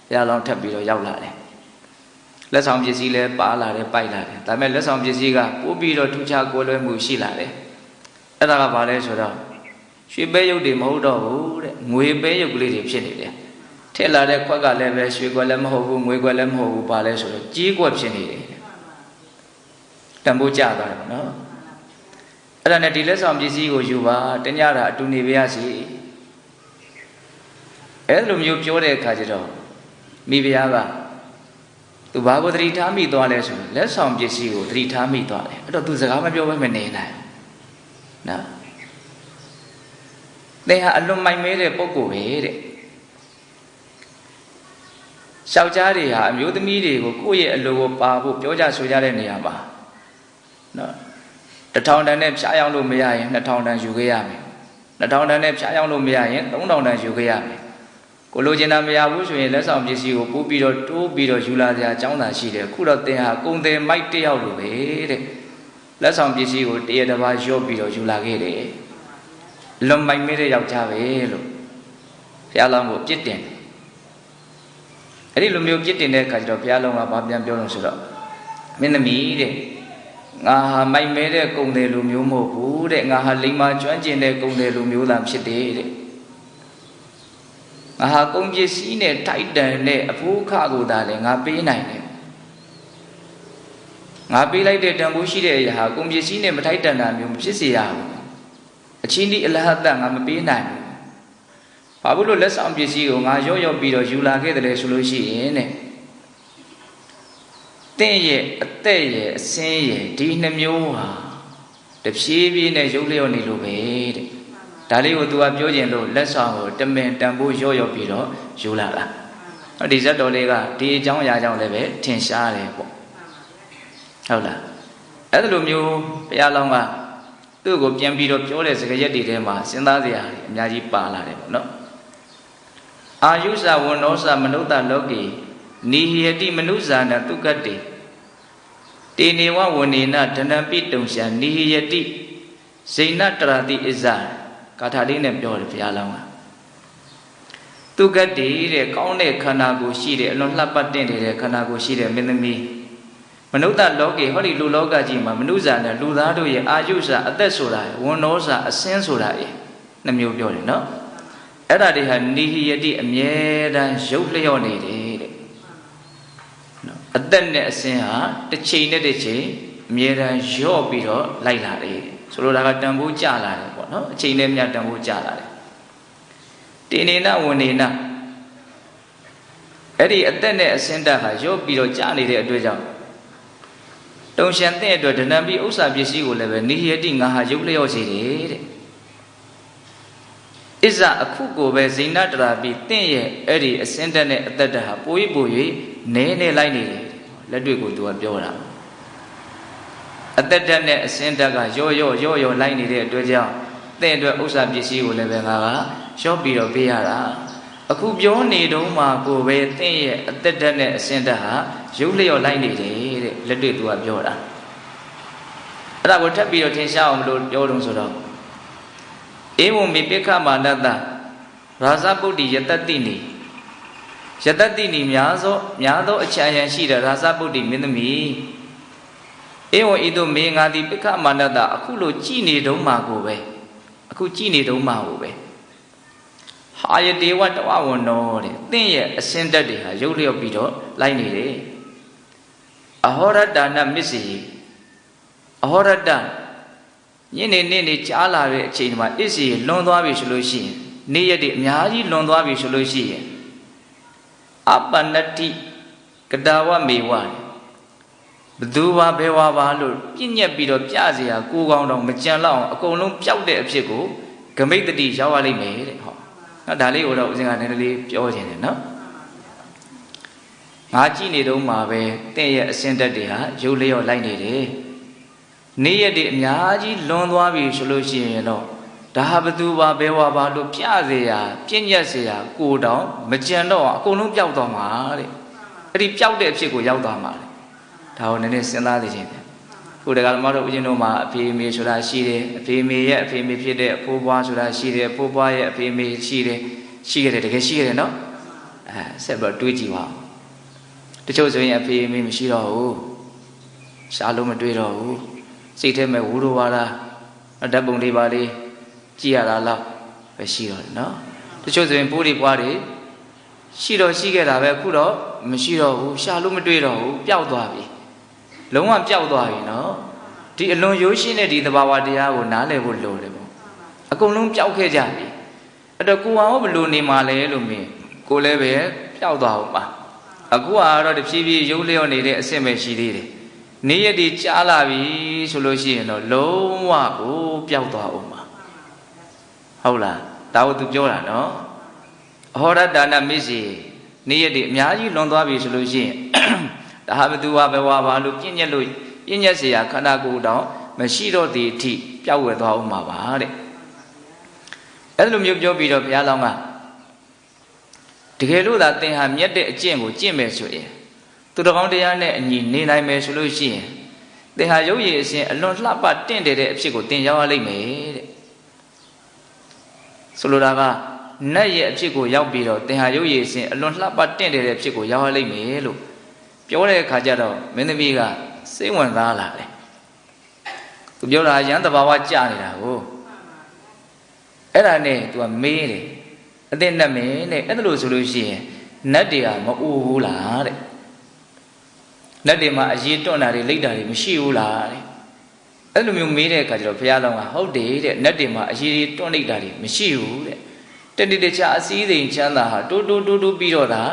ဘုရားလောင်းထပ်ပြီးတော့ရောက်လာတယ်လက်ဆောင်ပစ္စည်းလည်းပါလာတယ်ပိုက်လာတယ်ဒါပေမဲ့လက်ဆောင်ပစ္စည်းကပို့ပြီးတော့ထူးခြားကွဲလွဲမှုရှိလာတယ်အဲ့ဒါကဘာလဲဆိုတော့ရွှေပဲရုပ်တွေမဟုတ်တော့ဘူးတဲ့ငွေပဲရုပ်ကလေးတွေဖြစ်နေတယ်ထည့်လာတဲ့ခွက်ကလည်းပဲရွှေခွက်လည်းမဟုတ်ဘူးငွေခွက်လည်းမဟုတ်ဘူးဘာလဲဆိုတော့ကြီးခွက်ဖြစ်နေတယ်တန်ဖိုးကျသွားတယ်နော်အဲ့ဒါနဲ့ဒီလက်ဆောင်ပစ္စည်းကိုယူပါတညတာအတူနေပါရစေအဲ့လိုမျိုးပြောတဲ့အခါကျတော့မိဖုရားကသူဘာကိုသတိထားမိသွားလဲဆိုလက်ဆောင်ပစ္စည်းကိုသတိထားမိသွားတယ်အဲ့တော့သူစကားမပြောဘဲမနေနိုင်နော်သင်ဟာအလွန်မိုက်မဲတဲ့ပုဂ္ဂိုလ်ပဲတဲ့ယောက်ျားတွေဟာအမျိုးသမီးတွေကိုကိုယ့်ရဲ့အလိုကိုပါဖို့ပြောကြဆိုကြတဲ့နေရာမှာနော်1000တန်နဲ့ဖြားရောက်လို့မရရင်2000တန်ယူခဲ့ရမယ်2000တန်နဲ့ဖြားရောက်လို့မရရင်3000တန်ယူခဲ့ရမယ်ကိုလိုချင်တာမရဘူးဆိုရင်လက်ဆောင်ပစ္စည်းကိုပို့ပြီးတော့တိုးပြီးတော့ယူလာကြအကြောင်းသာရှိတယ်ခုတော့သင်ဟာကုံတယ်မိုက်တယောက်လိုပဲတဲ့လက်ဆောင်ပစ္စည်းကိုတရတစ်ပါးရော့ပြီးတော့ယူလာခဲ့တယ်လွန်မိုက်မဲတဲ့ယောက်ျားပဲလို့ဘုရားလောင်းကိုပြစ်တင်အဲ့ဒီလိုမျိုးပြစ်တင်တဲ့အခါကျတော့ဘုရားလောင်းကဘာပြန်ပြောလို့ဆိုတော့မင်းသမီးတဲ့ငါဟာမိုက်မဲတဲ့ကုံတယ်လူမျိုးမဟုတ်ဘူးတဲ့ငါဟာလိမ္မာကျွမ်းကျင်တဲ့ကုံတယ်လူမျိုးသာဖြစ်တယ်တဲ့ငါဟာကုံပစ္စည်းနဲ့ထိုက်တန်တဲ့အဖိုးခကိုသာလေငါပေးနိုင်တယ်ငါပေးလိုက်တဲ့တန်ဖိုးရှိတဲ့အရာဟာကုံပစ္စည်းနဲ့မထိုက်တန်တာမျိုးမဖြစ်စေရဘူးအချင်းဒီအလဟတ်ငါမပေးနိုင်ဘူးဘာလို့လို့လက်ဆောင်ပစ္စည်းကိုငါရော့ပြီးတော့ယူလာခဲ့တယ်လဲဆိုလို့ရှိရင်တဲ့ င့်ရဲ့အသက်ရဲ့အစင်းရဲ့ဒီနှမျိုးဟာတဖြည်းဖြည်းနဲ့ရုပ်လျော့နေလို့ပဲတဲ့ဒါလေးကိုသူကပြောခြင်းလို့လက်ဆောင်ကိုတမင်တန်ဖိုးရော့ပြီးတော့ယူလာတာဒီဇတ်တော်လေးကဒီအကြောင်းအရာကြောင့်လည်းပဲထင်ရှားတယ်ပေါ့ဟုတ်လားအဲ့လိုမျိုးဘုရားလောင်းကသူ့ကိုပြန်ပြီးတော့ပြောတဲ့စကားရက်တွေထဲမှာစဉ်းစားစရာအများကြီးပါလာတယ်ပေါ့နော်အာယုဇဝန္ဒောဇမနုဿလောကေနိဟယတိမနုဇာနတုကတေတေနေဝဝနေနဒဏပိတုံရှာနိဟယတိဇိနတရတိဣဇာကာထာလေးနဲ့ပြောတယ်ဘုရားလောင်းကတုကတေတဲ့ကောင်းတဲ့ခန္ဓာကိုယ်ရှိတဲ့အလွန်လှပတင့်တဲ့ခန္ဓာကိုယ်ရှိတဲ့မင်းသမီးမနုဿလောကေဟောဒီလူလောကကြီးမှာမနုဇာနဲ့လူသားတို့ရဲ့အာယုဇာအသက်ဆိုတာဝန္ဒောဇာအစင်းဆိုတာနှမျိုးပြောတယ်နော်အဲ့ဒါတွေဟာနိဟိယတိအမြဲတမ်းရုပ်လျော့နေတယ်နော်အသက်နဲ့အစင်းဟာတစ်ချိန်နဲ့တစ်ချိန်အမြဲတမ်းလျော့ပြီးတော့လိုက်လာတယ်ဆိုလိုတာကတန်ဖိုးကျလာတယ်ပေါ့နော်အချိန်နဲ့မြတ်တန်ဖိုးကျလာတယ်တေနေနဝနေနအဲ့ဒီအသက်နဲ့အစင်းတက်ဟာလျော့ပြီးတော့ကျနေတဲ့အတွက်ကြောင့်တုံရှံတဲ့အတွက်ဒဏ္ဍပိဥစ္စာပစ္စည်းကိုလည်းပဲနိဟိယတိငါဟာရုပ်လျော့စေတယ်တဲ့ဣဇအခုကိုပဲဇိနတရာပိတင့်ရဲ့အဲ့ဒီအစင်းတက်နဲ့အသက်တက်ဟာပို၍ပို၍နဲနေလိုက်နေတယ်လက်တွေ့ကိုသူကပြောတာအသက်တက်နဲ့အစင်းတက်ကရော့လိုက်နေတဲ့အတွက်ကြောင့်တင့်အတွက်ဥစ္စာပစ္စည်းကိုလည်းပဲငါကလျှော့ပြီးတော့ပေးရတာအခုပြောနေတုန်းမှာကိုပဲတင့်ရဲ့အသက်တက်နဲ့အစင်းတက်ဟာရုပ်လျော့လိုက်နေတယ်တဲ့လက်တွေ့သူကပြောတာအဲ့ဒါကိုထပ်ပြီးတော့ထင်ရှားအောင်မလို့ပြောတော့ဆိုတော့ဧဝံမေပိက္ခမာနတရာဇပုတ္တိယတတိနိယတတိနိများသောအချမ်းရန်ရှိတဲ့ရာဇပုတ္တိမင်းသမီးဧဝံဤသို့မေငါသည်ပိက္ခမာနတအခုလိုကြည်နေတုံးမှာကိုပဲအခုကြည်နေတုံးမှာကိုပဲဟာယတေဝတဝဝနောတဲ့သင်ရဲ့အစင်းတက်တွေဟာရုပ်လျော့ပြီးတော့လိုက်နေတယ်အဟောရတနာမစ္စေအဟောရတညနေကြားလာတဲ့အချိန်မှာအစ္စီလွန်သွားပြီဆိုလို့ရှိရင်နေ့ရက်တွေအများကြီးလွန်သွားပြီဆိုလို့ရှိရင်အပနတိကတာဝမေဝဘသူပါဘယ်ဝါပါလို့ပြည့်ညက်ပြီးတော့ပြเสียကိုကောင်းတော့မကြံလောက်အောင်အကုန်လုံးပျောက်တဲ့အဖြစ်ကိုဂမိတ်တတိရောက်ရလိမ့်မယ်တဲ့ဟောနော်ဒါလေးကိုတော့ဦးဇင်းကနည်းနည်းလေးပြောခြင်းတယ်နော်ငါကြည့်နေတော့မှာပဲတင့်ရဲ့အစင်းတက်တွေဟာရုပ်လျော့လိုက်နေတယ်နေ့ရက်တွေအများကြီးလွန်သွားပြီဆိုလို့ရှိရင်တော့ဒါဟာဘသူပါဘယ်ဝါပါလို့ပြเสียပြည့်ညက်เสียကိုတောင်မကြံတော့အကုန်လုံးပျောက်သွားမှာတဲ့အဲ့ဒီပျောက်တဲ့အဖြစ်ကိုရောက်သွားမှာလေဒါကိုနည်းနည်းစဉ်းစားသိခြင်းတယ်ခုတကယ်လို့မတို့ဦးဇင်းတို့မှာအဖေအမေဆိုတာရှိတယ်အဖေအမေရဲ့အဖေအမေဖြစ်တဲ့အဖိုးဘွားဆိုတာရှိတယ်ဖိုးဘွားရဲ့အဖေအမေရှိတယ်တကယ်ရှိရတယ်နော်ဆက်ပြီးတွေးကြည့်ပါတချို့ဆိုရင်အဖေအမေမရှိတော့ဘူးရှားလို့မတွေးတော့ဘူးစိတ်ထဲမှာဝူတော်ဝါဒဓာတ်ပုံလေးပါလေးကြည့်ရတာလောက်ပဲရှိတော့တယ်နော်တချို့ဆိုရင်ပိုးတွေပွားတွေရှိတော့ရှိခဲ့တာပဲအခုတော့မရှိတော့ဘူးရှားလို့မတွေးတော့ဘူးပျောက်သွားပြီလုံးဝပျောက်သွားပြီနော်ဒီအလွန်ရိုးရှင်းတဲ့ဒီသဘာဝတရားကိုနားလည်ဖို့လိုတယ်ပေါ့အကုန်လုံးပျောက်ခဲ့ကြပြီအဲ့တော့ကိုယ်အောင်ဘယ်လိုနေမှာလဲလို့မြင်ကိုလည်းပဲပျောက်သွားအောင်ပါအခုကတော့တဖြည်းဖြည်းရုပ်လျော့နေတဲ့အဆင့်ပဲရှိသေးတယ်နေ့ရက်ဒီကြားလာပြီဆိုလို့ရှိရင်တော့လုံးဝကိုပျောက်သွားအောင်ပါဟုတ်လားဒါကိုသူပြောတာနော်အဟောရတနာမစ္စေနေ့ရက်ဒီအများကြီးလွန်သွားပြီဆိုလို့ရှိရင်ဒါဟာဘသူဟာဘယ်ဝါပါလို့ပြည့်ညက်เสียခန္ဓာကိုယ်တောင်မရှိတော့တဲ့အထိပျောက်ဝယ်သွားအောင်ပါတဲ့အဲ့လိုမျိုးပြောပြီးတော့ဘုရားလောင်းကတကယ်လို့သာသင်ဟာမြတ်တဲ့အကျင့်ကိုကျင့်မယ်ဆိုရင်သူတော်ကောင်းတရားနဲ့အညီနေနိုင်မယ်ဆိုလို့ရှိရင်သင်ဟာရုပ်ရည်အစဉ်အလွန်လှပတင့်တယ်တဲ့အဖြစ်ကိုသင်ရောက်ရလိမ့်မယ်တဲ့ဆိုလိုတာကနတ်ရဲ့အဖြစ်ကိုရောက်ပြီးတော့သင်ဟာရုပ်ရည်အစဉ်အလွန်လှပတင့်တယ်တဲ့အဖြစ်ကိုရောက်ရလိမ့်မယ်လို့ပြောတဲ့အခါကျတော့မင်းသမီးကစိတ်ဝင်စားလာတယ်သူပြောတာရန်တဘာဝကြနေတာကိုအဲ့ဒါနဲ့သူကမေးတယ်အသိနဲ့မင်းတဲ့အဲ့ဒါလို့ဆိုလို့ရှိရင်နတ်တွေကမအိုဘူးလားတဲ့နတ်တွေမှာအရေးတွန့်တာတွေလိတ်တာတွေမရှိဘူးလားတဲ့အဲ့လိုမျိုးမေးတဲ့အခါကျတော့ဘုရားလောင်းကဟုတ်တယ်တဲ့နတ်တွေမှာအရေးတွန့်လိတ်တာတွေမရှိဘူးတဲ့တတိတခြားအစည်းစိမ်ချမ်းသာဟာတိုးပြီးတော့သာ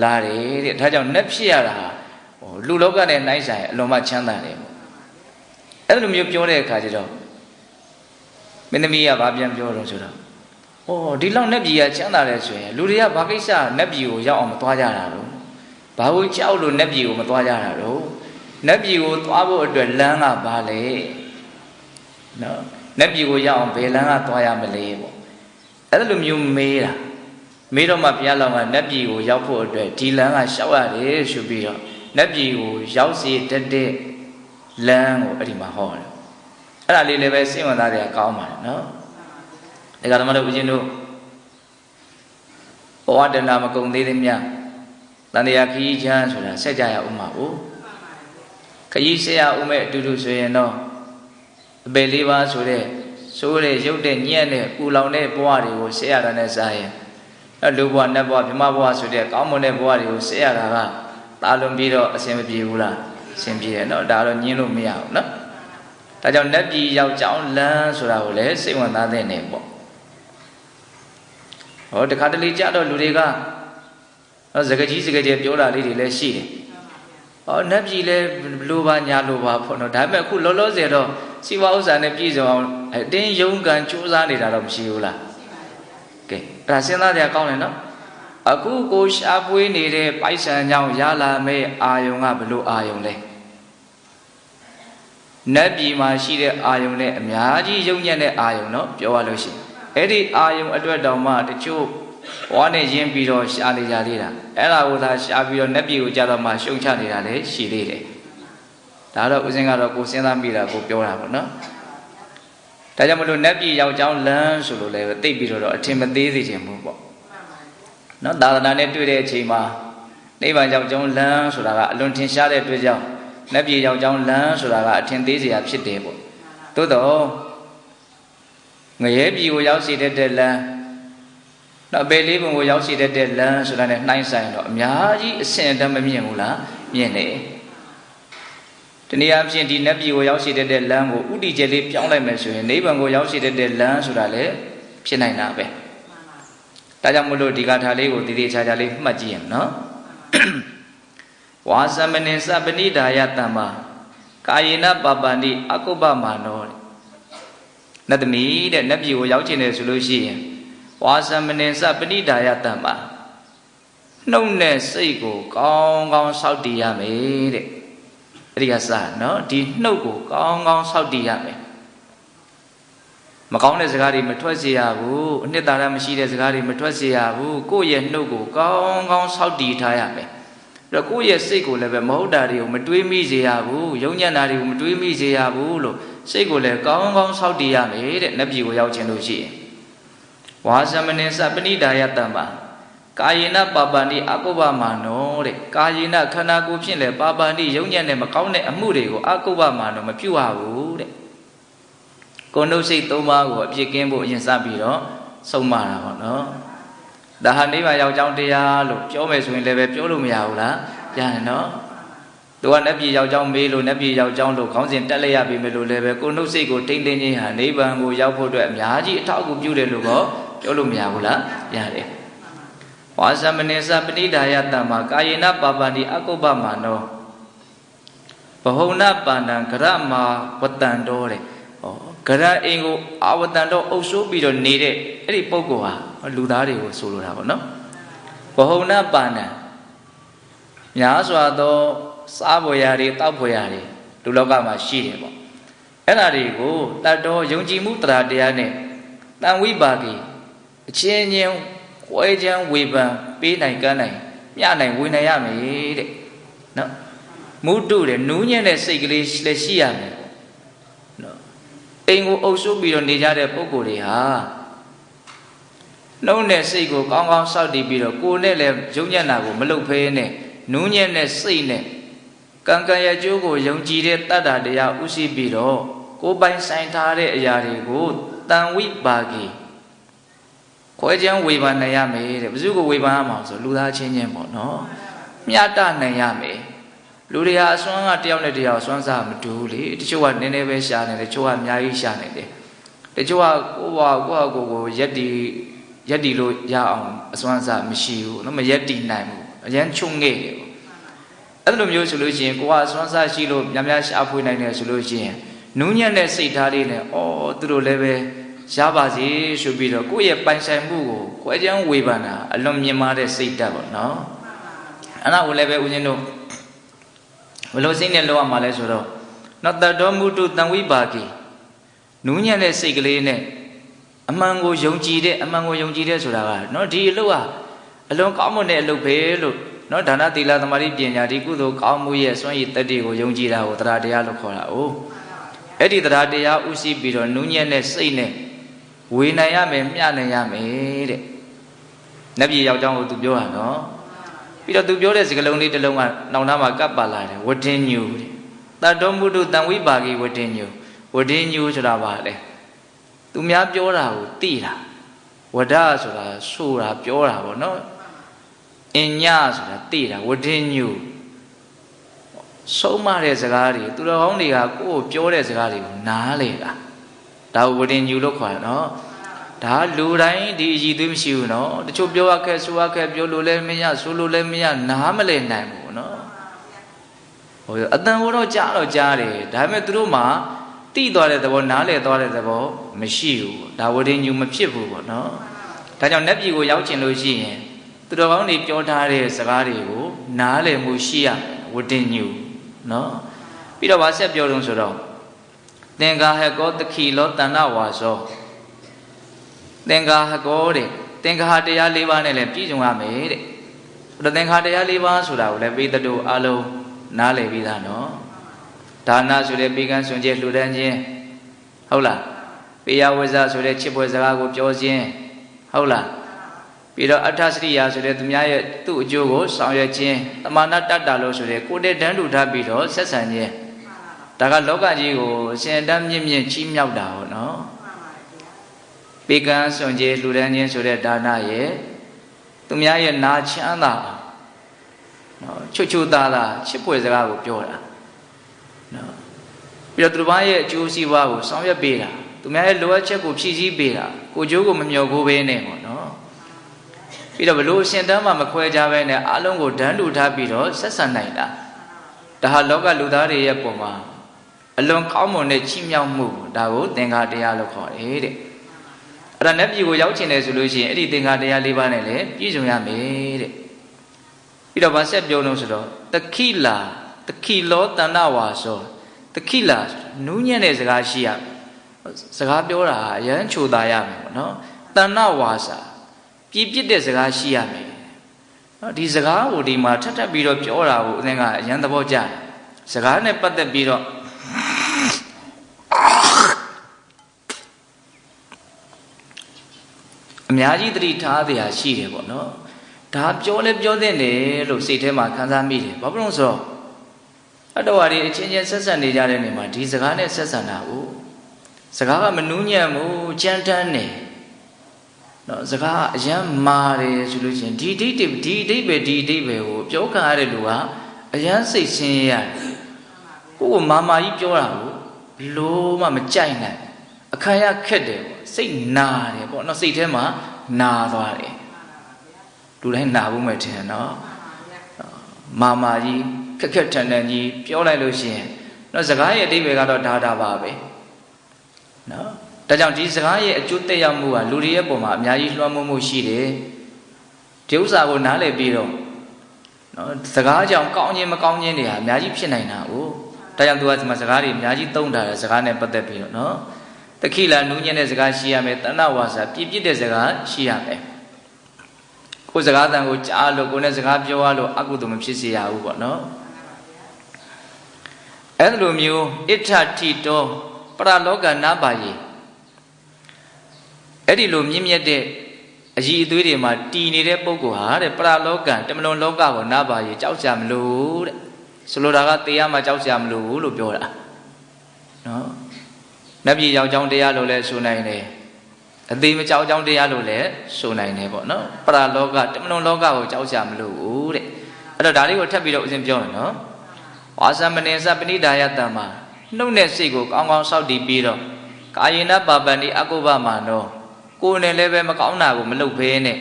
လာတယ်တဲ့ဒါကြောင့်နတ်ဖြစ်ရတာဟာ လူလောကနဲ့နိုင်ဆိုင်အလွန်မှချမ်းသာတယ်ပေါ့အဲ့လိုမျိုးပြောတဲ့အခါကျတော့မင်းသမီးကဘာပြန်ပြောတော့ဆိုတော့ဩဒီလောက်နတ်ပြည်ကချမ်းသာတယ်ဆိုရင်လူတွေကဘာကိစ္စနတ်ပြည်ကိုရောက်အောင်မသွားကြတာတော့ဘာလို့ကြောက်လို့နတ်ပြည်ကိုမသွားကြတာတော့နတ်ပြည်ကိုသွားဖို့အတွက်လမ်းကဘာလဲနော်နတ်ပြည်ကိုရောက်အောင်ဘယ်လမ်းကသွားရမလဲပေါ့အဲ့လိုမျိုးမေးတာမေးတော့မှဘုရားလောင်းကနတ်ပြည်ကိုရောက်ဖို့အတွက်ဒီလမ်းကရှောက်ရတယ်ဆိုပြီးတော့နတ်ပြည်ကိုရောက်စီတတ်တဲ့လမ်းကိုအဲ့ဒီမှာဟောတယ်အဲ့ဒါလေးလည်းပဲစိတ်ဝင်စားတယ်ကောင်းပါတယ်နော်ဒါကဓမ္မတို့ဦးဇင်းတို့ဘဝတဏမကုံသေးသေးမြတန်တရားခရီးချမ်းဆိုတာဆက်ကြရဦးမှာကိုခရီးဆက်ရဦးမဲ့အတူတူဆိုရင်တော့အပေလေးပါဆိုတဲ့ဆိုးတဲ့ရုပ်တဲ့ညံ့တဲ့ပူလောင်တဲ့ဘဝတွေကိုဆက်ရတာနဲ့စားရင်လူဘဝနတ်ဘဝဗြဟ္မဘဝဆိုတဲ့ကောင်းမွန်တဲ့ဘဝတွေကိုဆက်ရတာကတာလွန်ပြီးတော့အဆင်မပြေဘူးလားအဆင်ပြေတယ်နော်ဒါတော့ညင်းလို့မရဘူးနော်ဒါကြောင့်နတ်ပြည်ရောက်ကြောင်းလမ်းဆိုတာကိုလည်းစိတ်ဝင်စားတဲ့နေပေါ့ဟောတခါတလေကြတော့လူတွေကစကားကြီးစကားကျယ်ပြောတာလေးတွေလည်းရှိတယ်ဟောနတ်ပြည်လည်းလိုပါညာလိုပါပေါ့နော်ဒါပေမဲ့အခုလောလောဆယ်တော့စီဝါဥစ္စာနဲ့ပြည်စုံအောင်အတင်းယုံကန်စူးစမ်းနေတာတော့မရှိဘူးလားကဲအဲ့ဒါစဉ်းစားကြရကောင်းတယ်နော်အခုကိုရှားပွေးနေတဲ့ပိုက်ဆံကြောင့်ရလာမဲ့အာယုံကဘလို့အာယုံလဲနတ်ပြည်မှာရှိတဲ့အာယုံနဲ့အများကြီးယုံညံ့တဲ့အာယုံနော်ပြောရလို့ရှိရင်အဲ့ဒီအာယုံအတွက်တောင်မှတချို့ဘဝနဲ့ရင်းပြီးတော့ရှားနေကြသေးတာအဲ့ဒါကိုသာရှားပြီးတော့နတ်ပြည်ကိုကြတော့မှရှုံချနေတာလည်းရှိသေးတယ်ဒါတော့ဦးစင်းကတော့ကိုစဉ်းစားမိတာကိုပြောတာပေါ့နော်ဒါကြောင့်မလို့နတ်ပြည်ရောက်ကြောင်းလမ်းဆိုလို့လည်းသိပြီးတော့အထင်မသေးစေချင်ဘူးပေါ့နော်သာသနာနဲ့တွေ့တဲ့အချိန်မှာနိဗ္ဗာန်ရောက်ကြောင်းလမ်းဆိုတာကအလွန်ထင်ရှားတဲ့အတွက်ကြောင့်နတ်ပြည်ရောက်ကြောင်းလမ်းဆိုတာကအထင်သေးစရာဖြစ်တယ်ပေါ့သို့တော့ငရဲပြည်ကိုရောက်စေတဲ့လမ်းနောက်ပေလေးဘုံကိုရောက်စေတဲ့လမ်းဆိုတာနဲ့နှိုင်းဆိုင်တော့အများကြီးအဆင့်အတန်းမမြင်ဘူးလားမြင်တယ်တနည်းအားဖြင့်ဒီနတ်ပြည်ကိုရောက်စေတဲ့လမ်းကိုဥတီကျလေးပြောင်းလိုက်မယ်ဆိုရင်နိဗ္ဗာန်ကိုရောက်စေတဲ့လမ်းဆိုတာလည်းဖြစ်နိုင်တာပဲဒါကြောင့်မလို့ဒီဂါထာလေးကိုတည်တည်ချာချာလေးမှတ်ကြည့်ရအောင်နော်ဝါသမနေသပဏိဒါယတမ္မာကာယေနပပန္တိအကုပ္ပမာနောနတ်သမီးတဲ့နတ်ပြည်ကိုရောက်ချင်တယ်ဆိုလို့ရှိရင်ဝါသမနေသပဏိဒါယတမ္မာနှုတ်နဲ့စိတ်ကိုကောင်းကောင်းစောင့်တည်ရမယ်တဲ့အဲ့ဒီကစနော်ဒီနှုတ်ကိုကောင်းကောင်းစောင့်တည်ရမယ်မကောင်းတဲ့စကားတွေမထွက်စေရဘူးအနှစ်သာရမရှိတဲ့စကားတွေမထွက်စေရဘူးကိုယ့်ရဲ့နှုတ်ကိုကောင်းကောင်းစောင့်တည်ထားရမယ်အဲ့တော့ကိုယ့်ရဲ့စိတ်ကိုလည်းပဲမဟုတ်တာတွေကိုမတွေးမိစေရဘူးယုံညံ့တာတွေကိုမတွေးမိစေရဘူးလို့စိတ်ကိုလည်းကောင်းကောင်းစောင့်တည်ရမယ်တဲ့နတ်ပြည်ကိုရောက်ခြင်းလို့ရှိရင်ဝါသမနေသပဏိဒါယတမ္မာကာယေနပပန္တိအကုပ္ပမာနောတဲ့ကာယေနခန္ဓာကိုယ်ဖြင့်လည်းပပန္တိယုံညံ့တဲ့မကောင်းတဲ့အမှုတွေကိုအကုပ္ပမာနောမပြုရဘူးတဲ့ကိုယ်နှုတ်စိတ်သုံးပါးကိုအပြစ်ကင်းဖို့အရင်စပြီးတော့ဆုံးမတာပေါ့နော်ဒါဟာနိဗ္ဗာန်ရောက်ကြောင်းတရားလို့ပြောမယ်ဆိုရင်လည်းပဲပြောလို့မရဘူးလားရတယ်နော်သူကနတ်ပြည်ရောက်ကြောင်းမေးလို့နတ်ပြည်ရောက်ကြောင်းလို့ခေါင်းစဉ်တက်လိုက်ရပြီမယ်လို့လည်းပဲကိုယ်နှုတ်စိတ်ကိုထိမ့်သိမ့်ခြင်းဟာနိဗ္ဗာန်ကိုရောက်ဖို့အတွက်အများကြီးအထောက်အကူပြုတယ်လို့တော့ပြောလို့မရဘူးလားရတယ်ဝါသမနေသပဏိဒါယတမ္မာကာယေနပပန္တိအကုပ္ပမာနောဘဟုဏပန္နံဂရမဝတ္တံတောတဲ့ဂရအိမ်ကိုအာဝတ္တံတော့အုပ်စိုးပြီးတော့နေတဲ့အဲ့ဒီပုဂ္ဂိုလ်ဟာလူသားတွေကိုဆိုလိုတာပေါ့နော်ဘဟုဏပန္နံများစွာသောစားဖွယ်ရာတွေတောက်ဖွယ်ရာတွေလူလောကမှာရှိတယ်ပေါ့အဲ့ဒါတွေကိုတတ်တော်ယုံကြည်မှုတရားတရားနဲ့တန်ဝိပါကိအချင်းချင်းဝဲချမ်းဝေဖန်ပေးနိုင်ကမ်းနိုင်မျှနိုင်ဝေနိုင်ရမယ်တဲ့နော်မုတုတဲ့နူးညံ့တဲ့စိတ်ကလေးလည်းရှိရမယ်နော်အိမ်ကိုအုပ်စိုးပြီးတော့နေကြတဲ့ပုဂ္ဂိုလ်တွေဟာနှုတ်နဲ့စိတ်ကိုကောင်းကောင်းစောင့်တည်ပြီးတော့ကိုယ်နဲ့လည်းယုံညံ့တာကိုမလုပ်ဖဲနဲ့နူးညံ့တဲ့စိတ်နဲ့ကံကံရကျိုးကိုယုံကြည်တဲ့တတ္တတရားဥသိပြီးတော့ကိုယ်ပိုင်ဆိုင်ထားတဲ့အရာတွေကိုတန်ဝိပါကိခွဲချမ်းဝေဖန်နိုင်ရမယ်တဲ့ဘယ်သူကိုဝေဖန်ရမှာဆိုလူသားချင်းချင်းပေါ့နော်မျှတနိုင်ရမယ်လူတွေဟာအစွမ်းကတယောက်နဲ့တယောက်စွမ်းစားမတူဘူးလေတချို့ကနည်းနည်းပဲရှာနေတယ်တချို့ကအများကြီးရှာနေတယ်တချို့ကကိုရက်တီလို့ရအောင်အစွမ်းစားမရှိဘူးနော်မရက်တီနိုင်ဘူးအရန်ချုံငဲ့တယ်ပေါ့ အဲ့လိုမျိုးဆိုလို့ရှိရင်ကိုကစွမ်းစားရှိလို့များများရှာဖွေနိုင်တယ်ဆိုလို့ရှိရင်နူးညံ့တဲ့စိတ်ထားလေးနဲ့သူတို့လည်းပဲရပါစေဆိုပြီးတော့ကိုယ့်ရဲ့ပိုင်ဆိုင်မှုကိုခွဲခြားဝေဖန်တာအလွန်မြင်မာတဲ့စိတ်ဓာတ်ပေါ့နော်အဲ့ဒါကိုလည်းပဲဦးဇင်းတို့ဘယ်လိုစိတ်နဲ့လောက်ရမှာလဲဆိုတော့နော်တတော်မူတုတံဝိပါကိနူးညံ့တဲ့စိတ်ကလေးနဲ့အမှန်ကိုယုံကြည်တဲ့ဆိုတာကနော်ဒီအလုပ်ကအလွန်ကောင်းမွန်တဲ့အလုပ်ပဲလို့နော်ဒါနသီလသမာဓိပညာဒီကုသိုလ်ကောင်းမှုရဲ့စွမ်းရည်တတ္တိကိုယုံကြည်တာကိုတရားတရားလို့ခေါ်တာ哦အဲ့ဒီတရားတရားဥရှိပြီးတော့နူးညံ့တဲ့စိတ်နဲ့ဝေနိုင်ရမယ်မျှနိုင်ရမယ်တဲ့နတ်ပြည်ယောက်ျောင်းကိုသူပြောတာနော်ပြီးတော့သူပြောတဲ့စကားလုံးလေးတစ်လုံးကနောင်နာမှာကပ်ပါလာတယ်ဝတ္တင်ညူတဲ့တတ္တောမုဒ္ဒတံဝိပါကိဝတ္တင်ညူဆိုတာပါလေသူများပြောတာကိုသိတာဝဒဆိုတာဆိုတာပြောတာပေါ့နော်အညဆိုတာသိတာဝတ္တင်ညူဆုံးမတဲ့စကားတွေသူတော်ကောင်းတွေကကိုယ့်ကိုပြောတဲ့စကားတွေကိုနားလေတာဒါဝတ္တင်ညူလို့ခေါ်တာနော်ဒါလူတိုင်းဒီအည်သွေးမရှိဘူးနော်တချို့ပြောရခဲ့ဆိုရခဲ့ပြောလို့လည်းမရဆိုလို့လည်းမရနားမလည်နိုင်ဘူးနော်ဟိုအတန်ဘောတော့ကြားတယ်ဒါပေမဲ့သူတို့မှာတိသွားတဲ့သဘောနားလည်သွားတဲ့သဘောမရှိဘူးဒါဝတ္တင်ညူမဖြစ်ဘူးပေါ့နော်ဒါကြောင့်နတ်ပြည်ကိုရောက်ချင်လို့ရှိရင်သူတော်ကောင်းတွေပြောထားတဲ့စကားတွေကိုနားလည်မှုရှိရဝတ္တင်ညူနော်ပြီးတော့ဗာဆက်ပြောလို့ဆိုတော့သင်္ကာဟကောတခိလောတဏ္ဍဝါသောသင်္ကာဟကောတဲ့သင်္ကာဟတရား၄ပါးနဲ့လည်းပြည့်စုံရမယ်တဲ့အဲ့တော့သင်္ကာတရား၄ပါးဆိုတာကိုလည်းပိသတုအလုံးနားလည်ပြီးသားနော်ဒါနဆိုတဲ့ပေကံစွန့်ကြဲလှူဒန်းခြင်းဟုတ်လားပေယဝဇ္ဇဆိုတဲ့ချစ်ပွဲစကားကိုပြောခြင်းဟုတ်လားပြီးတော့အဋ္ဌစရိယာဆိုတဲ့သူများရဲ့သူ့အကျိုးကိုဆောင်ရွက်ခြင်းတမာနတတ္တလို့ဆိုတဲ့ကိုယ်တည်းတန်းတူထားပြီးတော့ဆက်ဆံခြင်းဒါကလောကကြီးကိုရှင်တန်းမြင့်မြင့်ချီးမြှောက်တာဟောနော်ပေကံစွန့်ကြဲလှူဒန်းခြင်းဆိုတဲ့ဒါနရဲ့သူများရဲ့နာချမ်းသာနော်ချွတ်ချွတ်သားသားချစ်ပွဲစကားကိုပြောတာနော်ပြီးတော့သူတို့ဘာရဲ့အကျိုးစီးပွားကိုဆောင်ရွက်ပေးတာသူများရဲ့လိုအပ်ချက်ကိုဖြည့်ဆည်းပေးတာကိုကျိုးကိုမမျှော်ကိုပဲနဲ့ပေါ့နော်ပြီးတော့ဘလို့ရှင်တန်းမှမခွဲကြဘဲနဲ့အလုံးကိုဒန်းတူထားပြီးတော့ဆက်ဆံနိုင်တာဒါဟာလောကလူသားတွေရဲ့ပုံမှာအလွန်ကောင်းမွန်တဲ့ချီးမြှောက်မှုဒါကိုသင်္ဃာတရားလို့ခေါ်တယ်တဲ့အဲ့ဒါနတ်ပြည်ကိုရောက်ချင်တယ်ဆိုလို့ရှိရင်အဲ့ဒီသင်္ဃာတရား၄ပါးနဲ့လည်းပြည့်စုံရမယ်တဲ့ပြီးတော့ဗာဆက်ပြောလို့ဆိုတော့တခိလောတဏ္ဍဝါသောတခိလာနူးညံ့တဲ့စကားရှိရစကားပြောတာအရန်ချိုသာရမယ်ပေါ့နော်တဏ္ဍဝါစာပြည့်ပြည့်တဲ့စကားရှိရမယ်နော်ဒီစကားကိုဒီမှာထပ်ပြီးတော့ပြောတာကိုအသင်ကအရန်သဘောကျတယ်စကားနဲ့ပတ်သက်ပြီးတော့အများကြီးသတိထားစရာရှိတယ်ပေါ့နော်ဒါပြောလဲပြောသင့်တယ်လို့စိတ်ထဲမှာခံစားမိတယ်ဘာဖြစ်လို့ဆိုတော့အတ္တဝါတွေအချင်းချင်းဆက်ဆံနေကြတဲ့နေမှာဒီစကားနဲ့ဆက်ဆံတာကိုစကားကမနူးညံ့ဘူးကြမ်းတမ်းနေနော်စကားအယမ်းမာတယ်ဆိုလို့ရှိရင်ဒီအဓိပ္ပာယ်ကိုပြောခံရတဲ့လူကအယမ်းစိတ်ဆင်းရဲရတယ်ကိုယ်ကမာကြီးပြောတာကိုဘလို့မှမကြိုက်နိုင်အခါရခက်တယ်ပေါ့စိတ်နာတယ်ပေါ့နော်စိတ်ထဲမှာနာသွားတယ်လူတိုင်းနာဖို့မဲ့ထင်နော်မာကြီးခက်ထန်ကြီးပြောလိုက်လို့ရှိရင်နော်စကားရဲ့အဓိပ္ပာယ်ကတော့ဒါပါပဲနော်ဒါကြောင့်ဒီစကားရဲ့အကျိုးသက်ရောက်မှုကလူတွေရဲ့ပုံမှာအများကြီးလွှမ်းမိုးမှုရှိတယ်ဒီဥစ္စာကိုနားလည်ပြီးတော့နော်စကားကြောင့်ကောင်းခြင်းမကောင်းခြင်းတွေဟာအများကြီးဖြစ်နိုင်တာကိုဒါကြောင့်သူကဒီမှာစကားတွေအများကြီးသုံးထားတယ်စကားနဲ့ပတ်သက်ပြီးတော့နော်တခိလာနူးညံ့တဲ့စကားရှိရမယ်တဏ္ဍဝါစာပြည့်ပြည့်တဲ့စကားရှိရမယ်ကိုယ်စကားတန်ကိုကြားလို့ကိုယ်နဲ့စကားပြောရလို့အကုသိုလ်မဖြစ်စေရဘူးပေါ့နော်အဲ့လိုမျိုးဣဋ္ဌတိတောပရလောကနာပါယေအဲ့ဒီလိုမြင့်မြတ်တဲ့အည်အသွေးတွေမှာတည်နေတဲ့ပုဂ္ဂိုလ်ဟာတဲ့ပရလောကတမလွန်လောကကိုနာပါယေကြောက်ကြမလို့တဲ့ဆိုလိုတာကတရားမှာကြောက်ကြမလို့လို့ပြောတာနော်နတ်ပြည်ရောက်ကြောင်းတရားလို့လည်းဆိုနိုင်တယ်အသေးမကြောက်ကြောင်းတရားလို့လည်းဆိုနိုင်တယ်ပေါ့နော်ပရလောကတမလွန်လောကကိုကြောက်ကြမလို့တဲ့အဲ့တော့ဒါလေးကိုထပ်ပြီးတော့ဦးဇင်းပြောမယ်နော်ဝါသမနေသပဏိဒါယတံမှာနှုတ်နဲ့စိတ်ကိုကောင်းကောင်းစောင့်တည်ပြီးတော့ကာယေနပါပန္တိအကုပ္ပမာနောကိုယ်နဲ့လည်းပဲမကောင်းတာကိုမလုပ်ဘဲနဲ့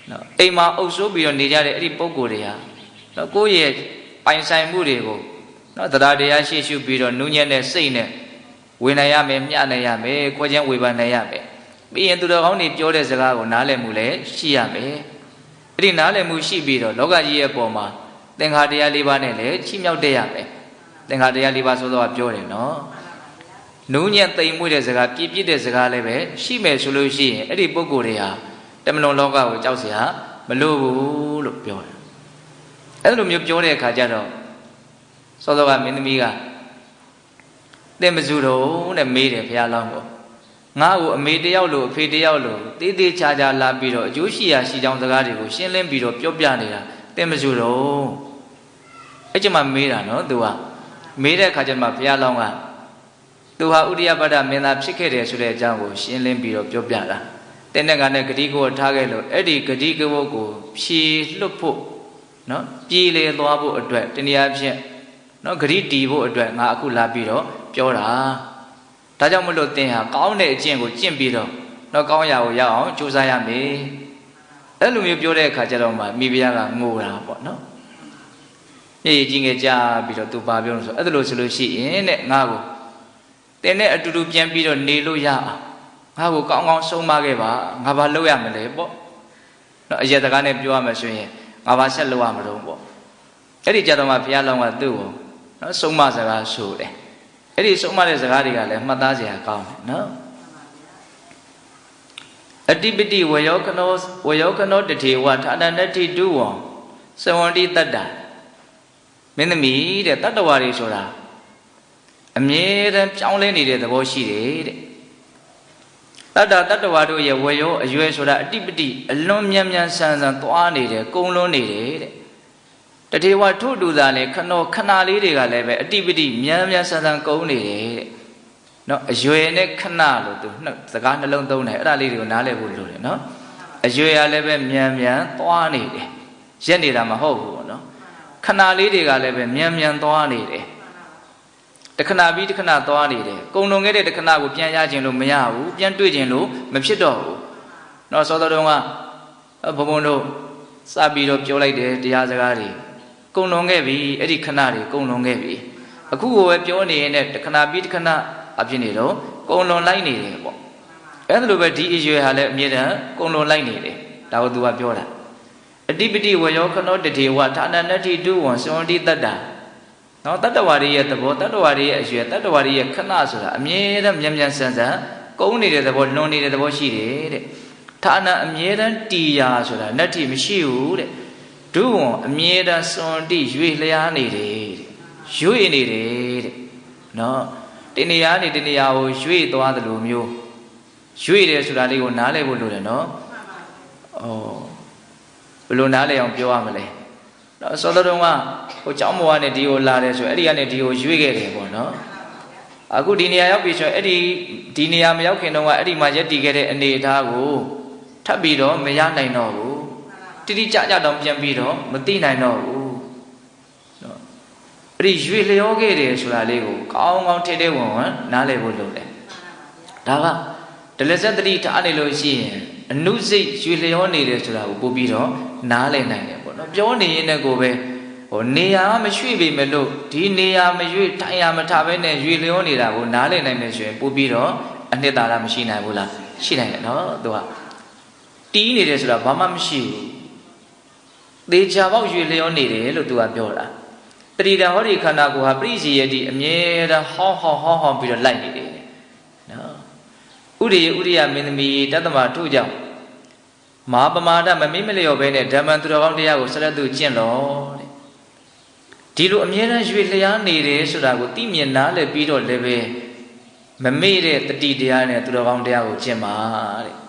နော်အိမ်မှာအုပ်စိုးပြီးတော့နေကြတဲ့အဲ့ဒီပုံကိုယ်တွေဟာနော်ကိုယ့်ရဲ့ ပိုင်ဆိုင်မှုတွေကိုနော်တရားတရားရှိရှုပြီးတော့နူးညံ့တဲ့စိတ်နဲ့ဝေနိုင်ရမယ်မျှနိုင်ရမယ်ခွဲခြားဝေဖန်နိုင်ရမယ်ပြီးရင်သူတော်ကောင်းတွေပြောတဲ့စကားကိုနားလည်မှုလည်းရှိရမယ်အဲ့ဒီနားလည်မှုရှိပြီးတော့လောကကြီးရဲ့ပုံမှာသင်္ခါတရား၄ပါးနဲ့လည်းချီးမြှောက်တတ်ရမယ်သင်္ခါတရား၄ပါးဆိုတော့ပြောတယ်နော်နူးညံ့သိမ်မွေ့တဲ့စကားပြည့်ပြည့်တဲ့စကားလည်းပဲရှိမယ်ဆိုလို့ရှိရင်အဲ့ဒီပုဂ္ဂိုလ်တွေဟာတမလွန်လောကကိုကြောက်เสียမလို့ဘူးလို့ပြောတယ်အဲ့လိုမျိုးပြောတဲ့အခါကျတော့စောစောကမင်းသမီးကသင်မစုတော့နဲ့မေးတယ်ဘုရားလောင်းကိုငါ့ကိုအမေတယောက်လို့အဖေတယောက်လို့တေးသေးချာချာလာပြီးတော့အကျိုးရှိရာရှိကြောင်းစကားတွေကိုရှင်းလင်းပြီးတော့ပြောပြနေတာသင်မစုတော့အဲ့ကျမှမေးတာနော်သူကမေးတဲ့အခါကျမှဘုရားလောင်းကသူဟာဥဒိယပတ္တမင်းသားဖြစ်ခဲ့တယ်ဆိုတဲ့အကြောင်းကိုရှင်းလင်းပြီးတော့ပြောပြတာတဲ့နဲ့ကနဲ့ဂတိကိုထားခဲ့လို့အဲ့ဒီဂတိကဝတ်ကိုဖြေလွတ်ဖို့နော်ပြည်လေသွားဖို့အတွက်တနည်းအားဖြင့်နော်ဂတိတီးဖို့အတွက်ငါအခုလာပြီးတော့ပြောတာဒါကြောင့်မလို့သင်ဟာကောင်းတဲ့အကျင့်ကိုကျင့်ပြီးတော့နော်ကောင်းရာကိုရအောင်ကြိုးစားရမယ်အဲ့လိုမျိုးပြောတဲ့အခါကျတော့မှမိဖုရားကငိုတာပေါ့နော်ညည်ကြီးငယ်ကြပြီးတော့သူပါပြောလို့ဆိုအဲ့ဒါလို့ဆိုလို့ရှိရင်တဲ့ငါကိုသင်နဲ့အတူတူပြန်ပြီးတော့နေလို့ရအောင်ငါ့ကိုကောင်းကောင်းဆုံးမခဲ့ပါငါဘာလုပ်ရမလဲပေါ့နော်အရက်စကားနဲ့ပြောရမယ်ဆိုရင်ငါဘာဆက်လုပ်ရမလို့ပေါ့အဲ့ဒီကြတော့မှဘုရားလောင်းကသူ့ကိုနော်ဆုံးမစကားဆိုတယ်အဲ့ဒီဆုံးမတဲ့စကားတွေကလည်းမှတ်သားစရာကောင်းတယ်နော်အတိပတိဝယောကနောတထေဝဌာနနတိတုဝံသဝန္တိတတ္တမင်းသမီးတဲ့တတ္တဝါတွေဆိုတာအမြဲတမ်းပြောင်းလဲနေတဲ့သဘောရှိတယ်တဲ့တတ္တဝါတို့ရဲ့ဝယောအရွယ်ဆိုတာအတိပတိအလွန်မြန်မြန်ဆန်ဆန်သွားနေတယ်ကုံလွန်းနေတယ်တဲ့တထေဝထို့တူသာလေခဏလေးတွေကလည်းပဲအတိပတိမြန်မြန်ဆန်ဆန်ကုံနေတယ်တဲ့နော်အရွယ်နဲ့ခဏလို့သူစကားနှလုံးသုံးတယ်အဲ့ဒါလေးတွေကိုနားလည်ဖို့လိုတယ်နော်အရွယ်ကလည်းပဲမြန်မြန်သွားနေတယ်ရက်နေတာမဟုတ်ဘူးပေါ့နော်ခဏလေးတွေကလည်းပဲမြန်မြန်သွားနေတယ်တခဏပြီးတခဏသွားနေတယ်ကုံလွန်ခဲ့တဲ့တခဏကိုပြန်ရခြင်းလို့မရဘူးပြန်တွေ့ခြင်းလို့မဖြစ်တော့ဘူးနော်စောတော်တုန်းကဘုံဘုံတို့စပြီးတော့ပြောလိုက်တယ်တရားစကားတွေကုံလွန်ခဲ့ပြီအဲ့ဒီခဏတွေကုံလွန်ခဲ့ပြီအခုကိုပဲပြောနေရင်တခဏပြီးတခဏအဖြစ်နေတော့ကုံလွန်လိုက်နေတယ်ပေါ့အဲ့ဒါလိုပဲဒီအရွယ်ဟာလည်းအမြဲတမ်းကုံလွန်လိုက်နေတယ်ဒါကိုသူကပြောတာအတိပတိဝယောခနောတထေဝဌာနနတိတုဝံသဝန္တိတတ္တနော်တတ္တဝါတွေရဲ့သဘောတတ္တဝါတွေရဲ့အရွယ်တတ္တဝါတွေရဲ့ခဏဆိုတာအမြဲတမ်းမြန်မြန်ဆန်ဆန်ကုန်းနေတဲ့သဘောလွန်နေတဲ့သဘောရှိတယ်တဲ့ဌာနအမြဲတမ်းတီရာဆိုတာနတ္တိမရှိဘူးတဲ့ဒုဝံအမြဲတမ်းစွန်တိရွေလျားနေတယ်တဲ့ရွေနေတယ်တဲ့နော်တဏှာနေတဏှာကိုရွေသွားသလိုမျိုးရွေတယ်ဆိုတာလေးကိုနားလည်ဖို့လိုတယ်နော်ဘယ်လိုနားလည်အောင်ပြောရမလဲနော်စောတော်တုန်းကဟိုကျောင်းမောကနေဒီကိုလာတယ်ဆိုအဲ့ဒီကနေဒီကိုရွေ့ခဲ့တယ်ပေါ့နော်အခုဒီနေရာရောက်ပြီဆိုအဲ့ဒီနေရာမရောက်ခင်တုန်းကအဲ့ဒီမှာရက်တည်ခဲ့တဲ့အနေအထားကိုထပ်ပြီးတော့မရနိုင်တော့ဘူးတိတိကျကျတော့ပြန်ပြီးတော့မသိနိုင်တော့ဘူးနော်အဲ့ဒီရွေ့လျောခဲ့တယ်ဆိုတာလေးကိုကောင်းကောင်းထဲထဲဝင်ဝင်နားလည်ဖို့လိုတယ်ဒါကဒလစက်တတိထားနေလို့ရှိရင်အနုစိတ်ရွေ့လျောနေတယ်ဆိုတာကိုပို့ပြီးတော့နားလည်နိုင်တယ်ပေါ့နော်ပြောနေရင်လည်းကိုပဲဟိုနေရာမရွှေ့ပေမဲ့လို့ဒီနေရာမရွှေ့ထိုင်ရာမထားဘဲနဲ့ရွေ့လျောနေတာကိုနားလည်နိုင်မယ်ဆိုရင်ပို့ပြီးတော့အနှစ်သာရမရှိနိုင်ဘူးလားရှိနိုင်တယ်နော်သူကတီးနေတယ်ဆိုတာဘာမှမရှိဘူးသေချာပေါက်ရွေ့လျောနေတယ်လို့သူကပြောတာတတိတံဟောဒီခန္ဓာကိုယ်ဟာပရိစီယတိအမြဲတမ်းဟောင်းပြီးတော့လိုက်နေတယ်နော်ဥရိယမင်းသမီးတတ္တမထို့ကြောင့်မဟာပမာဒမမေ့မလျော့ပဲနဲ့ဓမ္မသူတော်ကောင်းတရားကိုစရတုကျင့်လို့တဲ့ဒီလိုအမြဲတမ်းရွေ့လျားနေတယ်ဆိုတာကိုသိမြင်နားလည်ပြီးတော့လည်းပဲမမေ့တဲ့တတိတရားနဲ့သူတော်ကောင်းတရားကိုကျင့်ပါတဲ့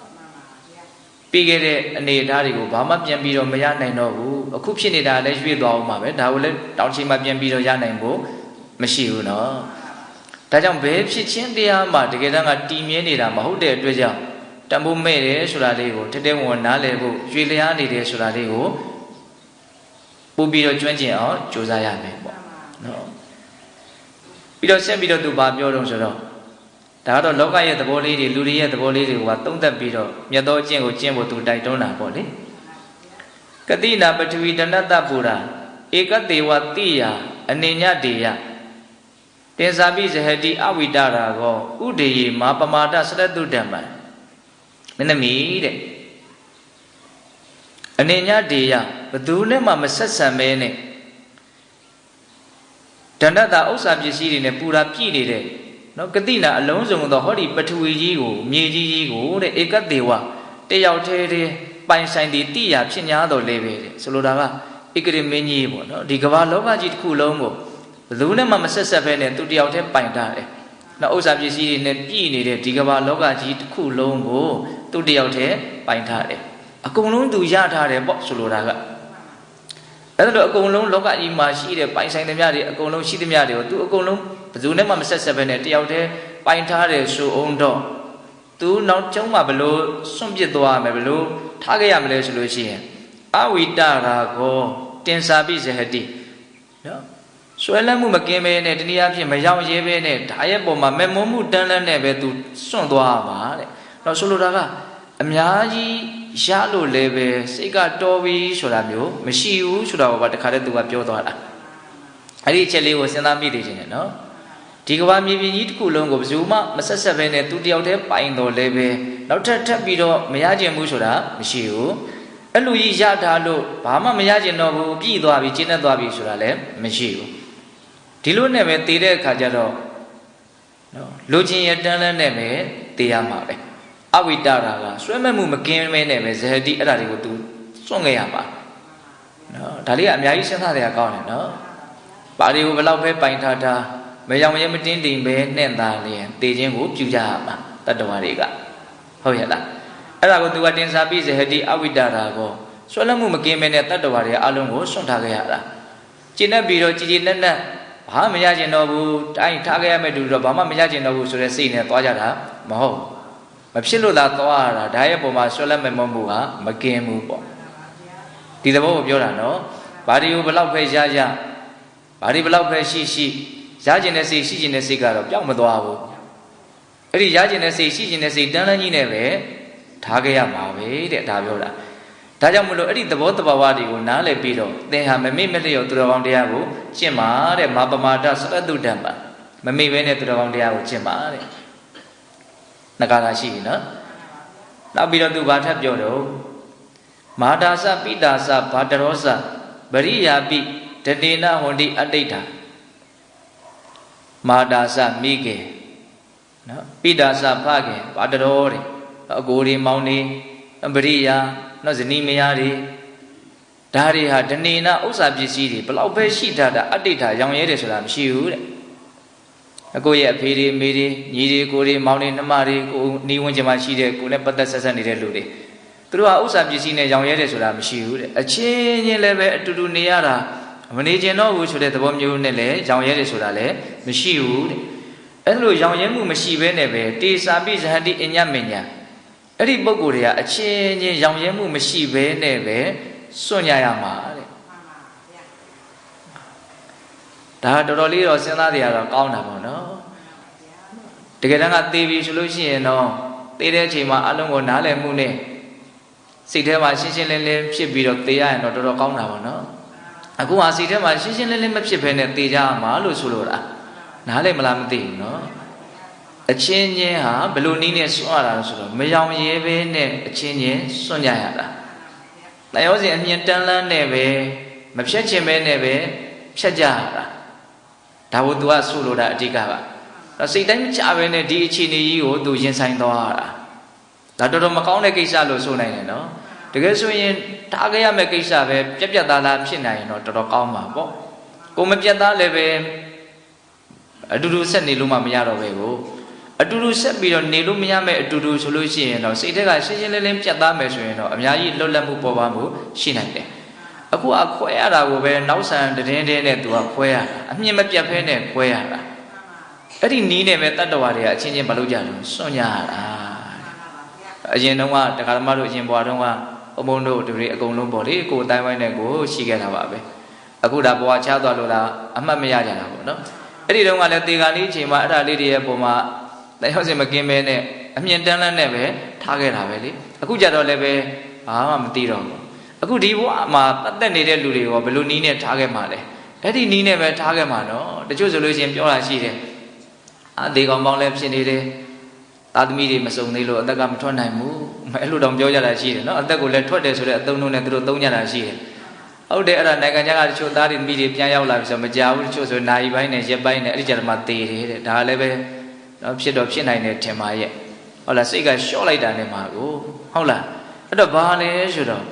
ပြီးခဲ့တဲ့အနေအထားတွေကိုဘာမှပြန်ပြီးတော့မရနိုင်တော့ဘူးအခုဖြစ်နေတာလည်းရွေ့သွားအောင်ပါပဲဒါကိုလည်းတောင်ချိန်မှပြန်ပြီးတော့ရနိုင်ဖို့မရှိဘူးနော်ဒါကြောင့်ဘယ်ဖြစ်ချင်းတရားမှတကယ်တမ်းကတည်မြဲနေတာမဟုတ်တဲ့အတွက်ကြောင့်တန်ဖိုးမဲ့တယ်ဆိုတာလေးကိုတတဲဝင်နားလည်ဖို့ရွေလျားနေတယ်ဆိုတာလေးကိုပို့ပြီးတော့ကျွမ်းကျင်အောင်ကြိုးစားရမယ်ပေါ့နော်ပြီးတော့ဆက်ပြီးတော့သူဘာပြောတော့ဆိုတော့ဒါကတော့လောကရဲ့သဘောလေးတွေလူတွေရဲ့သဘောလေးတွေကသုံးသပ်ပြီးတော့မြတ်သောအကျင့်ကိုကျင့်ဖို့သူတိုက်တွန်းတာပေါ့လေကတိနာပထဝီတဏ္ဍတပူရာဧ eka dewa tiya anenya deya tensabi zahati awitara go udeyi ma pamada saratu dhamma menami de anenya deya badu ne ma masassan be ne dandata ussa pisi de ne pura pyi ne de no katina alone sung tho hodi pathuwi ji ko mye ji ko de eka dewa tayauk the de poin sain ti tiya phit nya tho le be de so lo da ka ekare myin ji po no di kaba loka ji takku long ko badu ne ma masassan be ne tu tayauk the poin ta de no ussa pisi de ne pyi ne de di kaba loka ji takku long ko tu tayauk the poin ta de a kong long tu ya tha de po so lo da ka အဲ့တော့အကုန်လုံးလောကကြီးမှာရှိတဲ့ပိုင်ဆိုင်သမျှတွေအကုန်လုံးရှိသမျှတွေကိုသူအကုန်လုံးဘယ်သူနဲ့မှမဆက်ဆက်ပဲနဲ့တယောက်တည်းပိုင်ထားတယ်ဆိုအောင်တော့သူနောက်ကျုံးမှာဘလို့စွန့်ပစ်သွားမယ်ဘလို့ထားခဲ့ရမလဲဆိုလို့ရှိရင်အဝိတရာကိုတင်စာပိစဟတိနော်ဆွဲလန်းမှုမကင်းပဲနဲ့တနည်းအားဖြင့်မရောက်ရဲပဲနဲ့ဒါရဲ့ပုံမှာမမုံမှုတန်းလန်းနဲ့ပဲသူစွန့်သွားပါတဲ့တော့ဆိုလိုတာကအများကြီးရလို့လည်းပဲစိတ်ကတော်ပြီဆိုတာမျိုးမရှိဘူးဆိုတာဘာတခါတည်းသူကပြောသွားတာအဲ့ဒီအချက်လေးကိုစဉ်းစားမိနေခြင်းနဲ့နော်ဒီကဘာမြေပြင်ကြီးတစ်ခုလုံးကိုဘယ်သူမှမဆက်ဆက်ပဲနဲ့သူတယောက်တည်းပိုင်တော်လည်းပဲနောက်ထပ်ပြီးတော့မရကျင်ဘူးဆိုတာမရှိဘူးအဲ့လိုကြီးရထားလို့ဘာမှမရကျင်တော့ဘူးပြည့်သွားပြီကျဉ်းသွားပြီဆိုတာလည်းမရှိဘူးဒီလိုနဲ့ပဲတည်တဲ့အခါကျတော့နော်လူချင်းရတန်းလန်းနဲ့ပဲတည်ရမှာပဲအဝိတရာကဆွဲမဲ့မှုမကင်းမဲနဲ့ပဲဇဟတိအဲ့ဒါတွေကို तू စွန့်ခဲ့ရပါနော်ဒါလေးကအများကြီးစဉ်းစားရကောင်းတယ်နော်ပါရီကိုဘလောက်ပဲပိုင်ထားတာမယောင်ရဲမတင်းတိမ်ပဲနဲ့သာလျင်တေခြင်းကိုပြုကြရမှာတတ္တဝါတွေကဟုတ်ရဲ့လားအဲ့ဒါကို तू ကတင်စားပြီးဇဟတိအဝိတရာကိုဆွဲလက်မှုမကင်းမဲနဲ့တတ္တဝါတွေအလုံးကိုစွန့်ထားခဲ့ရတာကျင့်တတ်ပြီးတော့ကြည်ကြည်နက်နက်ဘာမရကျင်တော့ဘူးတိုင်းထားခဲ့ရမယ်တူတော့ဘာမှမရကျင်တော့ဘူးဆိုတဲ့စိတ်နဲ့သွားကြတာမဟုတ်မဖြစ်လို့သာသွားရတာဒါရဲ့ပုံမှာဆွဲလက်မဲ့မှုကမကင်းဘူးပေါ့ဒီသဘောကိုပြောတာနော်ဘာဒီကိုဘလောက်ပဲရရဘာဒီဘလောက်ပဲရှိရှိရကျင်တဲ့စိတ်ရှိကျင်တဲ့စိတ်ကတော့ပြောင်းမသွားဘူးအဲ့ဒီရကျင်တဲ့စိတ်ရှိကျင်တဲ့စိတ်တန်းလန်းကြီးနဲ့ပဲထားခဲ့ရမှာပဲတဲ့ဒါပြောတာဒါကြောင့်မလို့အဲ့ဒီသဘောတဘာဝတွေကိုနားလည်ပြီးတော့သင်ဟာမမေ့မလျော့သူတော်ကောင်းတရားကိုကျင့်ပါတဲ့မာပမာဒသရတုဓမ္မမမေ့ဘဲနဲ့သူတော်ကောင်းတရားကိုကျင့်ပါတဲ့နဂါရရှိပြီနော်နောက်ပြီးတော့သူဘာထပ်ပြောတော့မာဒါစပိတာစဘာတရောစပရိယာပိတတေနဟွန်တိအတိဋ္ဌာမာဒါစမိကေနော်ပိတာစဖခင်ဘာတရောတဲ့အကိုတွေမောင်းနေပရိယာနော်ဇနီးမယားတွေဒါတွေဟာတနေနဥစ္စာပစ္စည်းတွေဘလောက်ပဲရှိတာအတိဋ္ဌာရောင်ရဲတယ်ဆိုတာမရှိဘူးတဲ့အကိုရဲ့အဖေတွေမိတွေညီတွေကိုတွေမောင်တွေနှမတွေကိုနီးဝန်းကျင်မှာရှိတဲ့ကိုနဲ့ပတ်သက်ဆက်ဆက်နေတဲ့လူတွေသူတို့ဟာဥစ္စာပစ္စည်းနဲ့ရောင်ရဲတယ်ဆိုတာမရှိဘူးတဲ့အချင်းချင်းလည်းပဲအတူတူနေရတာမနေကျင်တော့ဘူးဆိုတဲ့သဘောမျိုးနဲ့လည်းရောင်ရဲတယ်ဆိုတာလည်းမရှိဘူးတဲ့အဲ့လိုရောင်ရဲမှုမရှိဘဲနဲ့ပဲတေစာပိဇဟတိအညမညာအဲ့ဒီပုံကိုယ်တွေကအချင်းချင်းရောင်ရဲမှုမရှိဘဲနဲ့ပဲစွန့်ရရမှာတဲ့ဒါတော်တော်လေးတော့စဉ်းစားကြရတော့ကောင်းတာပေါ့နော်တကယ်တမ်းကသေပြီဆိုလို့ရှိရင်တော့သေတဲ့အချိန်မှာအလုံးကိုနားလည်မှုနဲ့စိတ်ထဲမှာရှင်းရှင်းလင်းလင်းဖြစ်ပြီးတော့သေရရင်တော့တော်တော်ကောင်းတာပေါ့နော်အခုဟာစိတ်ထဲမှာရှင်းရှင်းလင်းလင်းမဖြစ်ဘဲနဲ့သေကြရမှာလို့ဆိုလို့လားနားလည်မလားမသိဘူးနော်အချင်းချင်းဟာဘယ်လိုနည်းနဲ့စွန့်ရတာလို့ဆိုတော့မယောင်ရဲပဲနဲ့အချင်းချင်းစွန့်ကြရတာတရားစဉ်အမြင်တန်းလန်းနဲ့ပဲမဖြတ်ချင်ပဲနဲ့ပဲဖြတ်ကြရတာဒါကို तू ကဆိုလိုတာအဓိကပါတော့စိတ်တိုင်းမချပဲနဲ့ဒီအခြေအနေကြီးကို तू ရင်ဆိုင်သွားတာဒါတော်တော်မကောင်းတဲ့ကိစ္စလို့ဆိုနိုင်တယ်နော်တကယ်ဆိုရင်ထားခဲ့ရမယ့်ကိစ္စပဲပြက်ပြက်သားသားဖြစ်နိုင်ရင်တော့တော်တော်ကောင်းမှာပေါ့ကိုမပြက်သားလည်းပဲအတူတူဆက်နေလို့မှမရတော့ပဲကိုအတူတူဆက်ပြီးတော့နေလို့မရမယ့်အတူတူဆိုလို့ရှိရင်တော့စိတ်ထဲကရှင်းရှင်းလင်းလင်းပြတ်သားမယ်ဆိုရင်တော့အများကြီးလွတ်လပ်မှုပေါ်ပါမှုရှိနိုင်တယ်အခုအခွဲရတာကိုပဲနောက်ဆန်တင်းတင်းနဲ့ तू ကခွဲရတာအမြင်မပြတ်ဖဲနဲ့ခွဲရတာအဲ့ဒီနီးနဲ့ပဲတတ္တဝါတွေကအချင်းချင်းမလုပ်ကြလို့စွန့်ကြရတာအရင်တုန်းကတရားဓမ္မတို့အရင်ဘွားတုန်းကအမုန်းတို့တွေအကုန်လုံးပေါ့လေကိုယ်အတိုင်းဝိုင်းနဲ့ကိုရှိခဲ့တာပါပဲအခုဒါဘွားချသွားလို့လားအမှတ်မရကြတာပေါ့နော်အဲ့ဒီတုန်းကလည်းတေကာလေးအချိန်မှာအဲ့ဒါလေးတွေရဲ့ပုံမှာတရားစင်မကင်းမဲနဲ့အမြင်တန်းလန်းနဲ့ပဲထားခဲ့တာပဲလေအခုကြတော့လည်းပဲဘာမှမသိတော့ဘူး အခုဒီဘဝမှာပတ်သက်နေတဲ့လူတွေရောဘယ်လိုနီးနဲ့ထားခဲ့မှာလဲအဲ့ဒီနီးနဲ့ပဲထားခဲ့မှာနော်တချို့ဆိုလို့ရှိရင်ပြောတာရှိတယ်ဒေကောင်ပေါင်းလည်းဖြစ်နေတယ်သားသမီးတွေမစုံသေးလို့အသက်ကမထွက်နိုင်ဘူးအဲ့လိုတော့ပြောကြတာရှိတယ်နော်အသက်ကိုလည်းထွက်တယ်ဆိုတဲ့အသုံးနှုန်းနဲ့သူတို့သုံးကြတာရှိတယ်ဟုတ်တယ်အဲ့ဒါနိုင်ငံခြားကတချို့သားတွေသမီးတွေပြန်ရောက်လာပြီဆိုမကြောက်ဘူးတချို့ဆိုနာရီပိုင်းနဲ့ရက်ပိုင်းနဲ့အဲ့ဒီကြတော့မှသေတယ်တဲ့ဒါလည်းပဲနော်ဖြစ်တော့ဖြစ်နိုင်တယ်ထင်ပါရဲ့ဟုတ်လားစိတ်ကလျှော့လိုက်တာနဲ့မှာကိုဟုတ်လားအဲ့တော့ဘာလဲဆိုတော့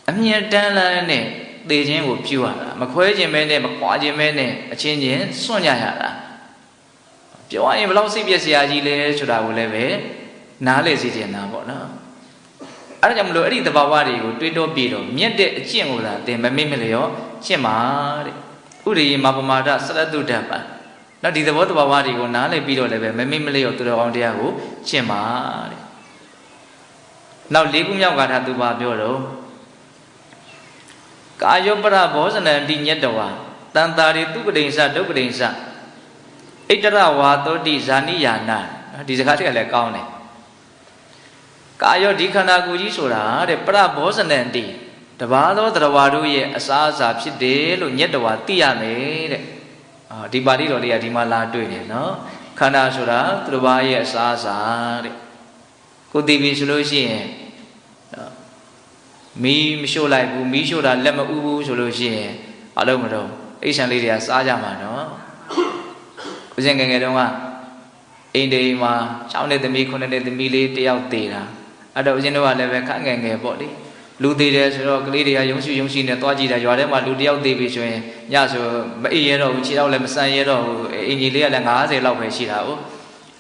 အမြင်တန်းလန်းနဲ့သေခြင်းကိုပြုရတာမခွဲခြင်းပဲနဲ့မခွာခြင်းပဲနဲ့အချင်းချင်းစွန့်ကြရတာပြောရရင်ဘယ်လောက်စိတ်ပြည့်စရာကြီးလဲဆိုတာကိုလည်းပဲနားလည်စေချင်တာပေါ့နော်အဲ့ဒါကြောင့်မလို့အဲ့ဒီသဘာဝတွေကိုတွေးတောပြီးတော့မြတ်တဲ့အကျင့်ကိုသာသင်မမေ့မလျော့ရှင်းပါတဲ့ဥရိယမပမာဒစရတုတ္တပံနော်ဒီသဘောသဘာဝတွေကိုနားလည်ပြီးတော့လည်းပဲမမေ့မလျော့သူတော်ကောင်းတရားကိုရှင်းပါတဲ့နောက်၄ခုမြောက်ကထာသူပါပြောတော့ကာယောပရဘောဇနံတိညတ္တဝါတန်တာရိတုပတိဉ္စဒုက္ခတိဉ္စဣတရဝါသောတိဇာနိယာနာဒီစကားတွေကလည်းကောင်းတယ်ကာယောဒီခန္ဓာကိုယ်ကြီးဆိုတာတဲ့ပရဘောဇနံတိတပါးသောသရဝါတို့ရဲ့အစားအစာဖြစ်တယ်လို့ညတ္တဝါသိရမယ်တဲ့ဒီပါဠိတော်လေးကဒီမှာလာတွေ့တယ်နော်ခန္ဓာဆိုတာသူတစ်ပါးရဲ့အစားအစာတဲ့ကိုသိပြီဆိုလို့ရှိရင်မီးမရှို့လိုက်ဘူးမီးရှို့တာလက်မဥဘူးဆိုလို့ရှိရင်အလုံးမတော့အိဆန်လေးတွေကစားကြမှာနော်ဦးဇင်းငယ်ငယ်တုန်းကအိမ်တွေမှာ6နှစ်သမီး9နှစ်သမီးလေးတယောက်သေးတာအဲ့တော့ဦးဇင်းတို့ကလည်းပဲခန့်ငယ်ငယ်ပေါ့လေလူသေးတယ်ဆိုတော့ကလေးတွေကယုံရှိနဲ့သွားကြည့်တာရွာထဲမှာလူတယောက်သေးပြီဆိုရင်ညဆိုမအိပ်ရတော့ဘူးခြေတော့လည်းမဆန်ရတော့ဘူးအင်ကြီးလေးကလည်း90လောက်ပဲရှိတာဟုတ်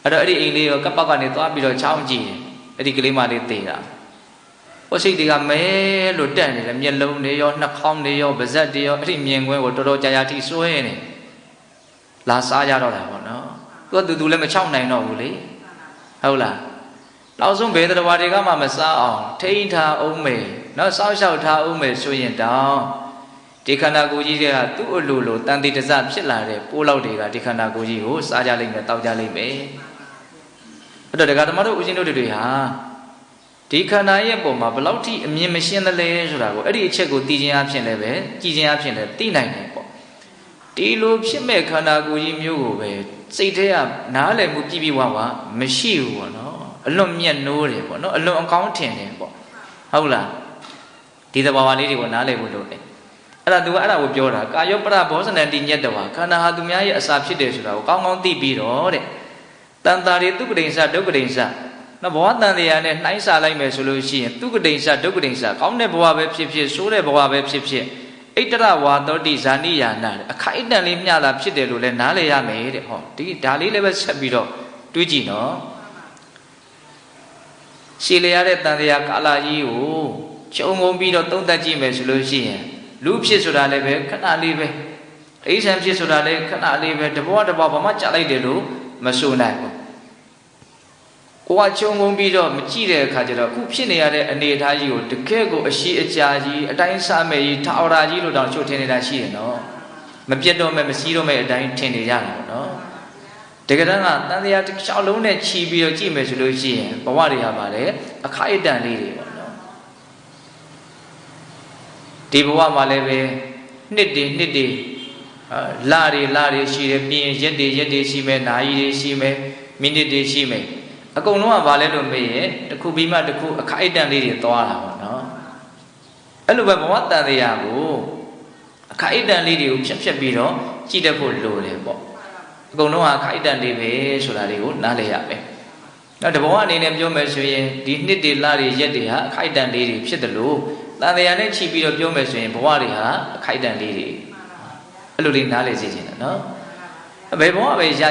အဲ့တော့အဲ့ဒီအိမ်လေးကိုကပ်ပတ်ကနေသွားပြီးတော့ချောင်းကြည့်တယ်အဲ့ဒီကလေးမလေးသေးတာဟိုစိတ်တွေကမဲလို့တက်နေတယ်မျက်လုံးတွေရောနှာခေါင်းတွေရောပါးစပ်တွေရောအဲ့ဒီမြင်ကွင်းကိုတော်တော်ကြာကြာထိစွဲနေလာစားကြတော့တာပေါ့နော်သူလည်းမချောက်နိုင်တော့ဘူးလေဟုတ်လားနောက်ဆုံးဘယ်တရားတွေကမှမစားအောင်ထိန်းထားအောင်မယ်နော်စောင့်ရှောက်ထားအောင်မယ်ဆိုရင်တောင်ဒီခန္ဓာကိုယ်ကြီးတွေကသူ့အလိုလိုတန်တိတစဖြစ်လာတဲ့ပိုးလောက်တွေကဒီခန္ဓာကိုယ်ကြီးကိုစားကြလိမ့်မယ်တောက်ကြလိမ့်မယ်အဲ့တော့ဒကာဓမ္မတို့ဦးဇင်းတို့တွေဟာဒီခန္ဓာရဲ့ပုံမှာဘယ်လောက်ထိအမြင်မရှင်းသလဲဆိုတာကိုအဲ့ဒီအချက်ကိုသိခြင်းအဖြစ်လည်းပဲကြည်ခြင်းအဖြစ်လည်းသိနိုင်တယ်ပေါ့ဒီလိုဖြစ်မဲ့ခန္ဓာကိုယ်ကြီးမျိုးကိုပဲစိတ်ထဲကနားလည်မှုပြည့်ပြည့်ဝဝမရှိဘူးပေါ့နော်အလွန်မြတ်နိုးတယ်ပေါ့နော်အလွန်အကောင်းထင်တယ်ပေါ့ဟုတ်လားဒီသဘာဝလေးတွေကိုနားလည်ဖို့လိုတယ်အဲ့ဒါသူကအဲ့ဒါကိုပြောတာကာယောပရဘောဇနံတိညတ္တဝါခန္ဓာဟာသူများရဲ့အစာဖြစ်တယ်ဆိုတာကိုကောင်းကောင်းသိပြီးတော့တဲ့တန်တာရိတုပတိဉ္စဒုက္ခတိဉ္စနော်ဘဝတန်တရားနဲ့နှိုင်းစာလိုက်မယ်ဆိုလို့ရှိရင်သူကတိဉ္စဒုက္ခတိဉ္စကောင်းတဲ့ဘဝပဲဖြစ်ဖြစ်ဆိုးတဲ့ဘဝပဲဖြစ်ဖြစ်ဣတရဝါသောတိဇာနိယာနာအခိုက်အတန့်လေးမျှတာဖြစ်တယ်လို့လည်းနားလည်ရမယ်တဲ့ဟောဒီဒါလေးလည်းပဲဆက်ပြီးတော့တွေးကြည့်နော်ရှည်လျားတဲ့တန်တရားကာလကြီးကိုခြုံငုံပြီးတော့သုံးသပ်ကြည့်မယ်ဆိုလို့ရှိရင်လူဖြစ်ဆိုတာလည်းပဲခဏလေးပဲအိဆံဖြစ်ဆိုတာလည်းခဏလေးပဲတဘောတဘောဘာမှကြာလိုက်တယ်လို့မဆိုနိုင်ဘူးကိုကခြုံငုံပြီးတော့မကြည့်တဲ့အခါကျတော့အခုဖြစ်နေရတဲ့အနေအထားကြီးကိုတကယ်ကိုအရှိအကြာကြီးအတိုင်းစားမယ်ကြီးထာဝရကြီးလို့တောင်ချုပ်ထင်နေတာရှိတယ်နော်မပြတ်တော့မဲ့မစည်းတော့မဲ့အတိုင်းထင်နေကြတာပေါ့နော်တကယ်တမ်းကတန်တရားတစ်ချောင်းလုံးနဲ့ခြီးပြီးတော့ကြည့်မယ်ဆိုလို့ရှိရင်ဘဝတွေဟာပါလေအခိုက်အတန့်လေးတွေပေါ့နော်ဒီဘဝမှာလည်းပဲနှစ်တွေလတွေရှိတယ်ပြီးရင်ရက်တွေရှိမယ်နာရီတွေရှိမယ်မိနစ်တွေရှိမယ်အကုန်လုံးကဘာလဲလို့မေးရင်တစ်ခုပြီးမှတစ်ခုအခိုက်အတန့်လေးတွေသွားတာပေါ့နော်အဲ့လိုပဲဘဝတန်တရားကိုအခိုက်အတန့်လေးတွေကိုဖြတ်ပြီးတော့ကြည့်တတ်ဖို့လိုတယ်ပေါ့အကုန်လုံးကအခိုက်အတန့်လေးပဲဆိုတာတွေကိုနားလည်ရမယ်နောက်တဘဝအနေနဲ့ပြောမယ်ဆိုရင်ဒီနှစ်တွေလတွေရက်တွေဟာအခိုက်အတန့်လေးတွေဖြစ်တယ်လို့တန်တရားနဲ့ချိန်ပြီးတော့ပြောမယ်ဆိုရင်ဘဝတွေဟာအခိုက်အတန့်လေးတွေအဲ့လိုလေးနားလည်စေချင်တယ်နော်ဘယ်ဘဝပဲရ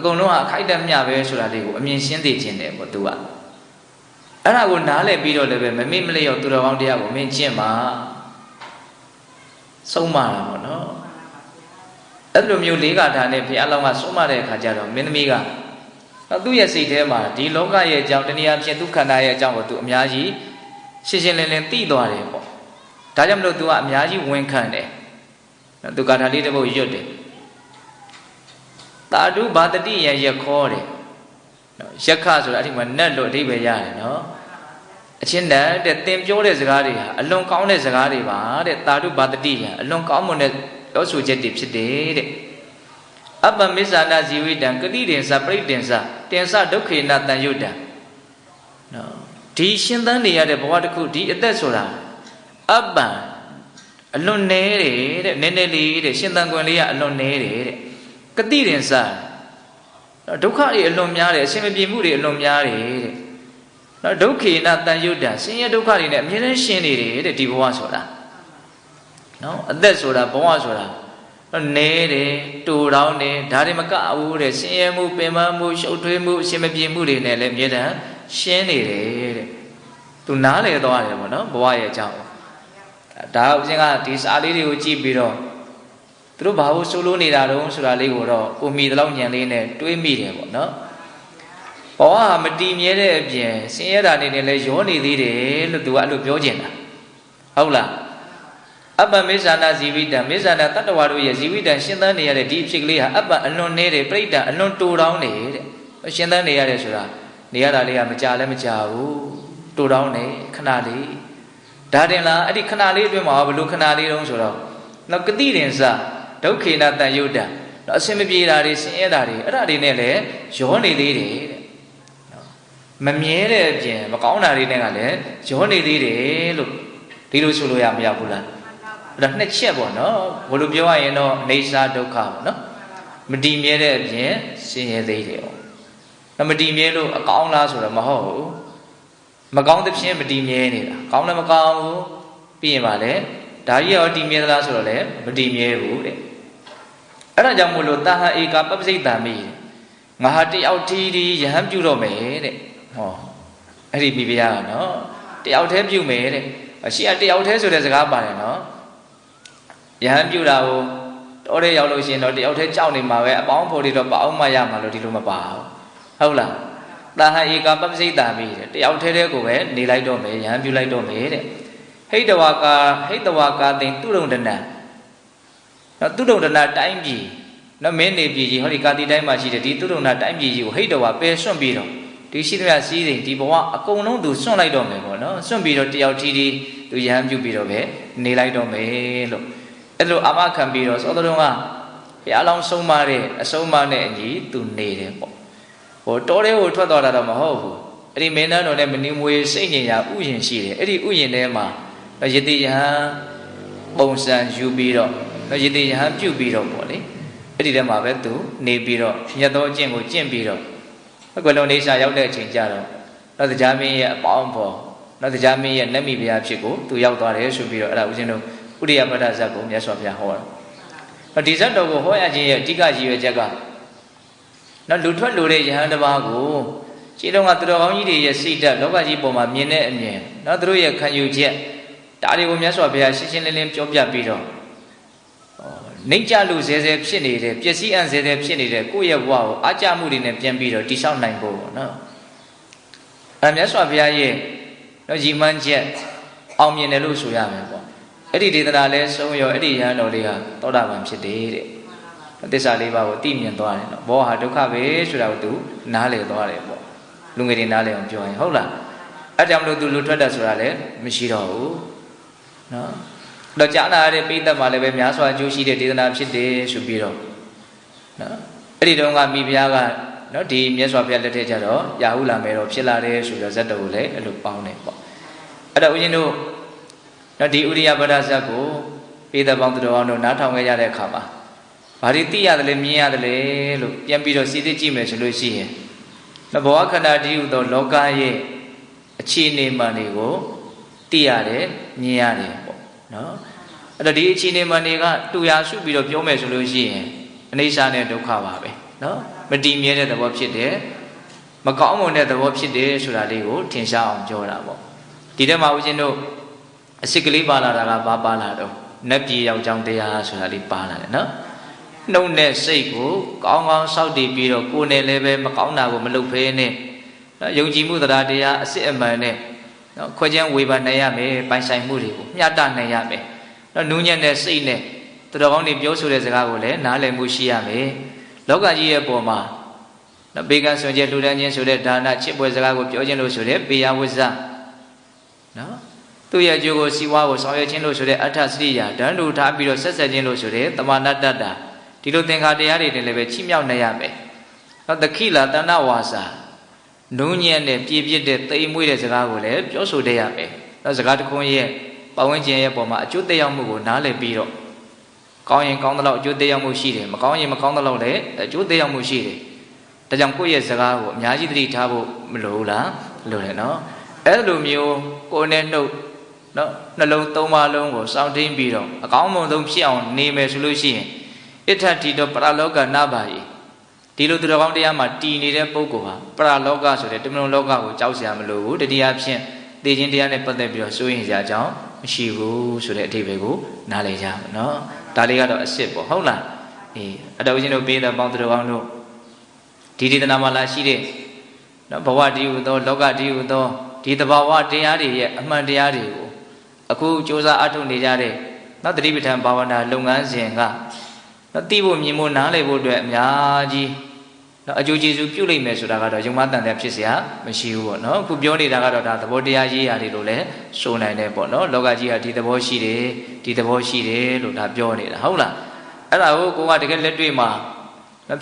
အကုန်လုံးကအခိုက်အတန့်မျှပဲဆိုတာလေးကိုအမြင်ရှင်းသိခြင်းတယ်ပေါ့သူကအဲ့ဒါကိုနားလည်ပြီးတော့လည်းပဲမမေ့မလျော့သူတော်ကောင်းတရားကိုမင်းကျင့်ပါဆုံးမတာပေါ့နော်အဲ့လိုမျိုးလေးကထာနဲ့ဘုရားလောင်းကဆုံးမတဲ့အခါကျတော့မင်းသမီးကသူ့ရဲ့စိတ်ထဲမှာဒီလောကရဲ့အကြောင်းတနည်းအားဖြင့်သူခန္ဓာရဲ့အကြောင်းကိုသူအများကြီးရှင်းရှင်းလင်းလင်းသိသွားတယ်ပေါ့ဒါကြောင့်မလို့သူကအများကြီးဝန်ခံတယ်သူကထာလေးတစ်ပုဒ်ရွတ်တယ်တာဓုဘာတတိယရခောတယ်ရက်ခဆိုတာအဲ့ဒီမှာနတ်လို့အဓိပ္ပာယ်ရတယ်နော် အချင်းတဲ့သင်ပြောတဲ့စကားတွေဟာအလွန်ကောင်းတဲ့စကားတွေပါတဲ့တာတုပါတတိယအလွန်ကောင်းမွန်တဲ့ပြောဆိုချက်တွေဖြစ်တယ်တဲ့အပ္ပမစ္ဆာနာဇီဝိတံကတိတင်္စပရိတင်္စတင်္စဒုက္ခေနတန်ယုတ်တံနော်ဒီရှင်သန်နေရတဲ့ဘဝတစ်ခုဒီအသက်ဆိုတာအပ္ပံအလွန်နဲတယ်တဲ့နည်းနည်းလေးတဲ့ရှင်သန်ခွင့်လေးကအလွန်နဲတယ်တဲ့ကတိတင်္စဒုက္ခတွေအလွန်များတယ်အရှင်မပြေမှုတွေအလွန်များတယ်တဲ့နော်ဒုက္ခေနတန်ယုတ်တံဆင်းရဲဒုက္ခတွေနဲ့အမြဲတမ်းရှင်းနေတယ်တဲ့ဒီဘဝဆိုတာနော်အသက်ဆိုတာဘဝဆိုတာနဲတယ်တူတောင်းတယ်ဒါတွေမကဘူးတဲ့ဆင်းရဲမှုပင်ပန်းမှုရှုပ်ထွေးမှုအရှင်မပြေမှုတွေနဲ့လည်းအမြဲတမ်းရှင်းနေတယ်တဲ့သူနားလေသွားတယ်ပေါ့နော်ဘဝရဲ့အကြောင်းဒါဥစဉ်ကဒီစာလေးတွေကိုကြည့်ပြီးတော့သူတို့ဘာလို့ဆိုလိုနေတာတုံးဆိုတာလေးကိုတော့ကိုမိတလောက်ညံလေးနဲ့တွေးမိတယ်ပေါ့နော်ဘဝမတည်မြဲတဲ့အပြင်ဆင်းရဲတာနေနဲ့လည်းရောနေသေးတယ်လို့သူကအဲ့လိုပြောချင်တာဟုတ်လားအပ္ပမေဇာနာဇီဝိတံမေဇာနာတတ္တဝါတို့ရဲ့ဇီဝိတံရှင်းသန်းနေရတဲ့ဒီအဖြစ်ကလေးဟာအပ္ပအလွန်နေတဲ့ပြိတ္တအလွန်တူတောင်းနေတဲ့ရှင်းသန်းနေရတယ်ဆိုတာနေရတာလေးကမကြလည်းမကြဘူးတူတောင်းနေခဏလေးဒါတင်လားအဲ့ဒီခဏလေးအတွင်းမှာဘယ်လိုခဏလေးတုံးဆိုတော့နောက်ကတိတင်္စဒုက္ခေနတန်ယုတ်တံတော့အစင်မပြေတာတွေဆင်းရဲတာတွေအဲ့ဒါတွေနဲ့လည်းရောနေသေးတယ်တဲ့မမြဲတဲ့အပြင်မကောင်းတာတွေနဲ့ကလည်းရောနေသေးတယ်လို့ဒီလိုဆိုလို့ရမရဘူးလားအဲ့ဒါနှစ်ချက်ပေါ့နော်ဘယ်လိုပြောရရင်တော့နေစာဒုက္ခပေါ့နော်မတည်မြဲတဲ့အပြင်ဆင်းရဲသေးတယ်ပေါ့မတည်မြဲလို့အကောင်းလားဆိုတော့မဟုတ်ဘူးမကောင်းတဲ့ဖြင့်မတည်မြဲနေတာကောင်းလည်းမကောင်းဘူးပြီးရင်ပါလေဒါကြီးရောတည်မြဲသလားဆိုတော့လည်းမတည်မြဲဘူးတဲ့အဲ့ဒါကြောင့်မို့လို့တာဟဧကပပ္ပစိတ်တံမိငါဟာတယောက်တည်းဒီယဟန်ပြုတော့မယ်တဲ့ဟောအဲ့ဒီမိဖုရားကနော်တယောက်တည်းပြုမယ်တဲ့ရှိကတယောက်တည်းဆိုတဲ့စကားပါတယ်နော်ယဟန်ပြုတာကိုတော်တဲ့ရောက်လို့ရှိရင်တော့တယောက်တည်းကြောက်နေမှာပဲအပေါင်းဖော်တွေတော့ပအောင်မှရမှာလို့ဒီလိုမပါဘူးဟုတ်လားတာဟဧကပပ္ပစိတ်တံမိတဲ့တယောက်တည်းကိုပဲနေလိုက်တော့မယ်ယဟန်ပြုလိုက်တော့မယ်တဲ့ဟိတဝါကာသိင်သူရုံဒနာနော်သူရုံဒနာတိုင်းပြည်နော်မင်းနေပြည်ကြီးဟောဒီကာတိတိုင်းမှာရှိတဲ့ဒီသူရုံဒနာတိုင်းပြည်ကြီးကိုဟိတဝါပယ်စွန့်ပြီးတော့ဒီရှိသမျှစည်းစိမ်ဒီဘဝအကုန်လုံးသူစွန့်လိုက်တော့မယ်ပေါ့နော်စွန့်ပြီးတော့တယောက်တည်းသူယဟန်ပြုပြီးတော့ပဲနေလိုက်တော့မယ်လို့အဲ့လိုအာမခံပြီးတော့သောတော်ကဘုရားလောင်းဆုံးမတဲ့အဆုံးအမနဲ့အညီသူနေတယ်ပေါ့ဟိုတောထဲကိုထွက်သွားတာတော့မဟုတ်ဘူးအဲ့ဒီမင်းသားတော်နဲ့မနီမွေစိတ်ညင်ရာဥယျင်ရှိတယ်အဲ့ဒီဥယျင်ထဲမှာယတိယဟန်ပုံစံယူပြီးတော့ယတိယဟန်ပြုပြီးတော့ပေါ့လေအဲ့ဒီထဲမှာပဲသူနေပြီးတော့မြတ်သောအကျင့်ကိုကျင့်ပြီးတော့အကွယ်လုံးနေစာရောက်တဲ့အချိန်ကျတော့နောက်တရားမင်းရဲ့အပေါင်းဖော်နောက်တရားမင်းရဲ့နတ်မိဖုရားဖြစ်ကိုသူရောက်သွားတယ်ဆိုပြီးတော့အဲ့ဒါဦးဇင်းတို့ဥရိယပတ္တဇတ်ကိုမြတ်စွာဘုရားဟောတာဒီဇတ်တော်ကိုဟောရခြင်းရဲ့အဓိကရည်ရွယ်ချက်ကနောက်လူထွက်လို့တဲ့ယဟန်တစ်ပါးကိုခြေတော်ကသူတော်ကောင်းကြီးတွေရဲ့စိတ်ဓာတ်လောကကြီးပေါ်မှာမြင်တဲ့အမြင်နောက်သူတို့ရဲ့ခံယူချက်ဒါတွေကိုမြတ်စွာဘုရားရှင်းရှင်းလင်းလင်းပြောပြပြီးတော့နှိမ့်ကြလို့ဇဲဇဲဖြစ်နေတဲ့ပျက်စီးအံ့ဇဲဇဲဖြစ်နေတဲ့ကိုယ့်ရဲ့ဘဝကိုအာကြမှုတွေနဲ့ပြန်ပြီးတော့တိဆောက်နိုင်ဖို့ပေါ့နော်အဲမြတ်စွာဘုရားရဲ့ရည်မှန်းချက်အောင်မြင်တယ်လို့ဆိုရမယ်ပေါ့အဲ့ဒီဒေသနာလဲဆုံးရောအဲ့ဒီယဟန်တော်လေးဟာသောတာပန်ဖြစ်တယ်တဲ့သစ္စာလေးပါးကိုသိမြင်သွားတယ်နော်ဘောဟာဒုက္ခပဲဆိုတာကိုသူနားလည်သွားတယ်ပေါ့လူငယ်တွေနားလည်အောင်ပြောရင်ဟုတ်လားအဲ့ကြောင့်မလို့သူလူထွက်တာဆိုတာလည်းမရှိတော့ဘူးနော်တော့ကြားနာရတဲ့ပိဋကတ်မှာလည်းပဲများစွာအကျိုးရှိတဲ့ဒေသနာဖြစ်တယ်ဆိုပြီးတော့နော်အဲ့ဒီတုန်းကမိဖုရားကနော်ဒီမြတ်စွာဘုရားလက်ထက်ကျတော့ရာဟုလာမယ်တော့ဖြစ်လာတယ်ဆိုတော့ဇတ်တော်ကိုလည်းအဲ့လိုပေါင်းတယ်ပေါ့အဲ့တော့ဦးဇင်းတို့နော်ဒီဥရိယပဒဇတ်ကိုပိဋကတ်ပေါင်းသူတော်အောင်တို့နားထောင်ခဲ့ရတဲ့အခါမှာဘာတွေသိရတယ်လဲမြင်ရတယ်လဲလို့ပြန်ပြီးတော့စီစစ်ကြည့်မယ်ဆိုလို့ရှိရင်ဘဝခန္ဓာတည်းဟူသောလောကရဲ့အခြေအနေမှန်တွေကိုသိရတယ်မြင်ရတယ်ပေါ့နော်အဲ့တော့ဒီအခြေအနေမှန်တွေကတူရာစုပြီးတော့ပြောမယ်ဆိုလို့ရှိရင်အနိစ္စနဲ့ဒုက္ခပါပဲနော်မတည်မြဲတဲ့သဘောဖြစ်တယ်မကောင်းမွန်တဲ့သဘောဖြစ်တယ်ဆိုတာလေးကိုထင်ရှားအောင်ပြောတာပေါ့ဒီထဲမှာဦးဇင်းတို့အစစ်ကလေးပါလာတာကဘာပါလာတော့နတ်ပြည်ရောက်ကြောင်းတရားဆိုတာလေးပါလာတယ်နော်နှုတ်နဲ့စိတ်ကိုကောင်းကောင်းစောင့်တည်ပြီးတော့ကိုယ်နဲ့လည်းပဲမကောင်းတာကိုမလုပ်ဖဲနဲ့ယုံကြည်မှုတရားတရားအစစ်အမှန်နဲ့နော်ခွဲခြားဝေဖန်နိုင်ရမယ်ပိုင်ဆိုင်မှုတွေကိုမျှတနိုင်ရမယ်နော်နူးညံ့တဲ့စိတ်နဲ့သူတော်ကောင်းတွေပြောဆိုတဲ့စကားကိုလည်းနားလည်မှုရှိရမယ်လောကကြီးရဲ့ပုံမှာနော်ဘေကံဆွန်ကျဲလူတန်းချင်းဆိုတဲ့ဒါနချစ်ပွဲစကားကိုပြောခြင်းလို့ဆိုတဲ့ပေယဝိဇ္ဇ သူ့ရဲ့အကျိုးကိုစီဝါကိုဆောင်ရွက်ခြင်းလို့ဆိုတဲ့အဋ္ဌစရိယာတန်းတူထားပြီးတော့ဆက်ဆက်ခြင်းလို့ဆိုတဲ့တမနာတ္တာဒီလိုသင်္ခါတရားတွေနဲ့လည်းပဲချိမြောက်နိုင်ရမယ်နောက်တခိလာတဏ္ဍဝါစာနုံညံ့တဲ့ပြည့်ပြည့်တဲ့သိမ်မွေ့တဲ့စကားကိုလည်းပြောဆိုတတ်ရမယ်နောက်စကားတစ်ခုရဲ့ပတ်ဝန်းကျင်ရဲ့ပုံမှာအကျိုးသက်ရောက်မှုကိုနားလည်ပြီးတော့ကောင်းရင်ကောင်းသလောက်အကျိုးသက်ရောက်မှုရှိတယ်မကောင်းရင်မကောင်းသလောက်လည်းအကျိုးသက်ရောက်မှုရှိတယ်ဒါကြောင့်ကိုယ့်ရဲ့စကားကိုအများကြီးသတိထားဖို့မလိုဘူးလားလိုတယ်နော်အဲ့လိုမျိုးကိုယ်နဲ့နှုတ်နော်နှလုံးသုံးပါလုံးကိုစောင့်ထိန်ပြီးတော့အကောင်းဆုံးဖြစ်အောင်နေမယ်ဆိုလို့ရှိရင်ဣထတိတောပရလောကနာပါယိဒီလိုသူတော်ကောင်းတရားမှာတည်နေတဲ့ပုဂ္ဂိုလ်ဟာပရလောကဆိုတဲ့တမန်လောကကိုကြောက်စရာမလိုဘူးတတိယဖြင့်သိခြင်းတရားနဲ့ပတ်သက်ပြီးတော့စိုးရင်စရာအကြောင်းမရှိဘူးဆိုတဲ့အဓိပ္ပာယ်ကိုနားလည်ကြမယ်နော်ဒါလေးကတော့အစ်စ်ပေါ့ဟုတ်လားအတော်ချင်းတို့ပေးတဲ့ပေါင်းသူတော်ကောင်းတို့ဒီဒေသနာမှာလာရှိတဲ့နော်ဘဝတည်ဟူသောလောကတည်ဟူသောဒီတဘာဝတရားတွေရဲ့အမှန်တရားတွေကိုအခုစ조사အထုတ်နေကြတဲ့နော်တတိပဋ္ဌာန်ဘာဝနာလုပ်ငန်းစဉ်ကနော်သိဖို့မြင်ဖို့နားလည်ဖို့အတွက်အများကြီးနော်အကျိုးကျေးဇူးပြုလိမ့်မယ်ဆိုတာကတော့ယုံမတန်တဲ့ဖြစ်เสียမရှိဘူးပေါ့နော်အခုပြောနေတာကတော့ဒါသဘောတရားရေးရာတွေလို့လည်းဆိုနိုင်တယ်ပေါ့နော်လောကကြီးကဒီသဘောရှိတယ်ဒီသဘောရှိတယ်လို့ဒါပြောနေတာဟုတ်လားအဲ့ဒါကိုကတကယ်လက်တွေ့မှာ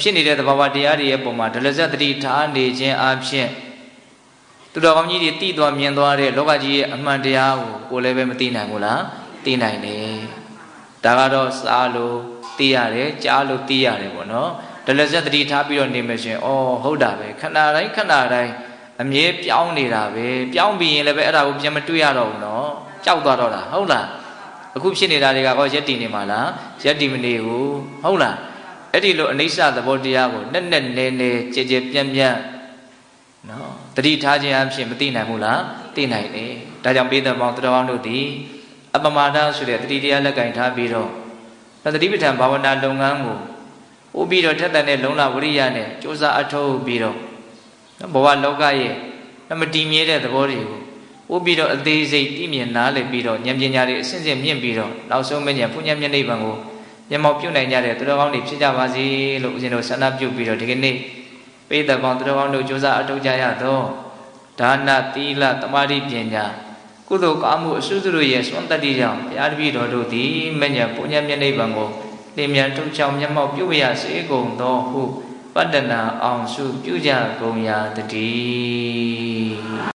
ဖြစ်နေတဲ့သဘာဝတရားတွေရဲ့ပုံမှာဒလဇတ်တတိထားနေခြင်းအပြင်သူတော်ကောင်းကြီးတွေသိသွားမြင်သွားတဲ့လောကကြီးရဲ့အမှန်တရားကိုလည်းပဲမသိနိုင်ဘူးလားသိနိုင်တယ်ဒါကတော့စားလို့သိရတယ်ကြားလို့သိရတယ်ပေါ့နော်ဒလဇတ်တတိထားပြီးတော့နေမှရှင်ဩဟုတ်တာပဲခဏတိုင်းခဏတိုင်းအမြဲပြောင်းနေတာပဲပြောင်းပြီးရင်လည်းပဲအဲ့ဒါကိုပြန်မတွေ့ရတော့ဘူးနော်ကြောက်သွားတော့တာဟုတ်လားအခုဖြစ်နေတာတွေကဟောရက်တည်နေမှာလားရက်တည်မနေဘူးဟုတ်လားအဲ့ဒီလိုအနိစ္စသဘောတရားကိုနဲ့နဲ့နဲနဲကြည်ကြည်ပြန့်ပြန့်နော်တတိထားခြင်းအဖြစ်မသိနိုင်ဘူးလားသိနိုင်တယ်ဒါကြောင့်ပေးတဲ့ပေါင်းသူတော်ကောင်းတို့ဒီအပမာဒဆိုတဲ့တတိတရားလက်ကင်ထားပြီးတော့တတိပဋ္ဌာန်ဘာဝနာလုပ်ငန်းကိုပို့ပြီးတော့ထက်တဲ့နဲ့လုံလဝရိယနဲ့စ조사အထောက်ပြီးတော့ဘဝလောကရဲ့မတည်မြဲတဲ့သဘောတွေကိုပို့ပြီးတော့အသေးစိတ်သိမြင်နားလည်ပြီးတော့ဉာဏ်ပညာတွေအစဉ်စဉ်မြင့်ပြီးတော့နောက်ဆုံးမဉဏ်ဘုညံမျက်နှိပ်ပံကိုမျက်မှောက်ပြုနိုင်ကြတဲ့သူတော်ကောင်းတွေဖြစ်ကြပါစေလို့ဦးဇင်းတို့ဆန္ဒပြုပြီးတော့ဒီကနေ့ပိဋကပေါင်းသူတော်ကောင်းတို့စ조사အထောက်ကြရသောဒါနသီလသမာဓိပညာကုသိုလ်ကောင်းမှုအစွတ်တို့ရဲ့စွမ်းတတ္တိကြောင့်ဘုရားတပည့်တော်တို့သည်မဉဏ်ဘုညံမျက်နှိပ်ပံကိုလင်းမြန်ထုတ်ချောင်းမျက်မှောက်ပြုရစေကုန်သောဟုပတ္တနာအောင်စုပြုကြကုန်ရာတည်း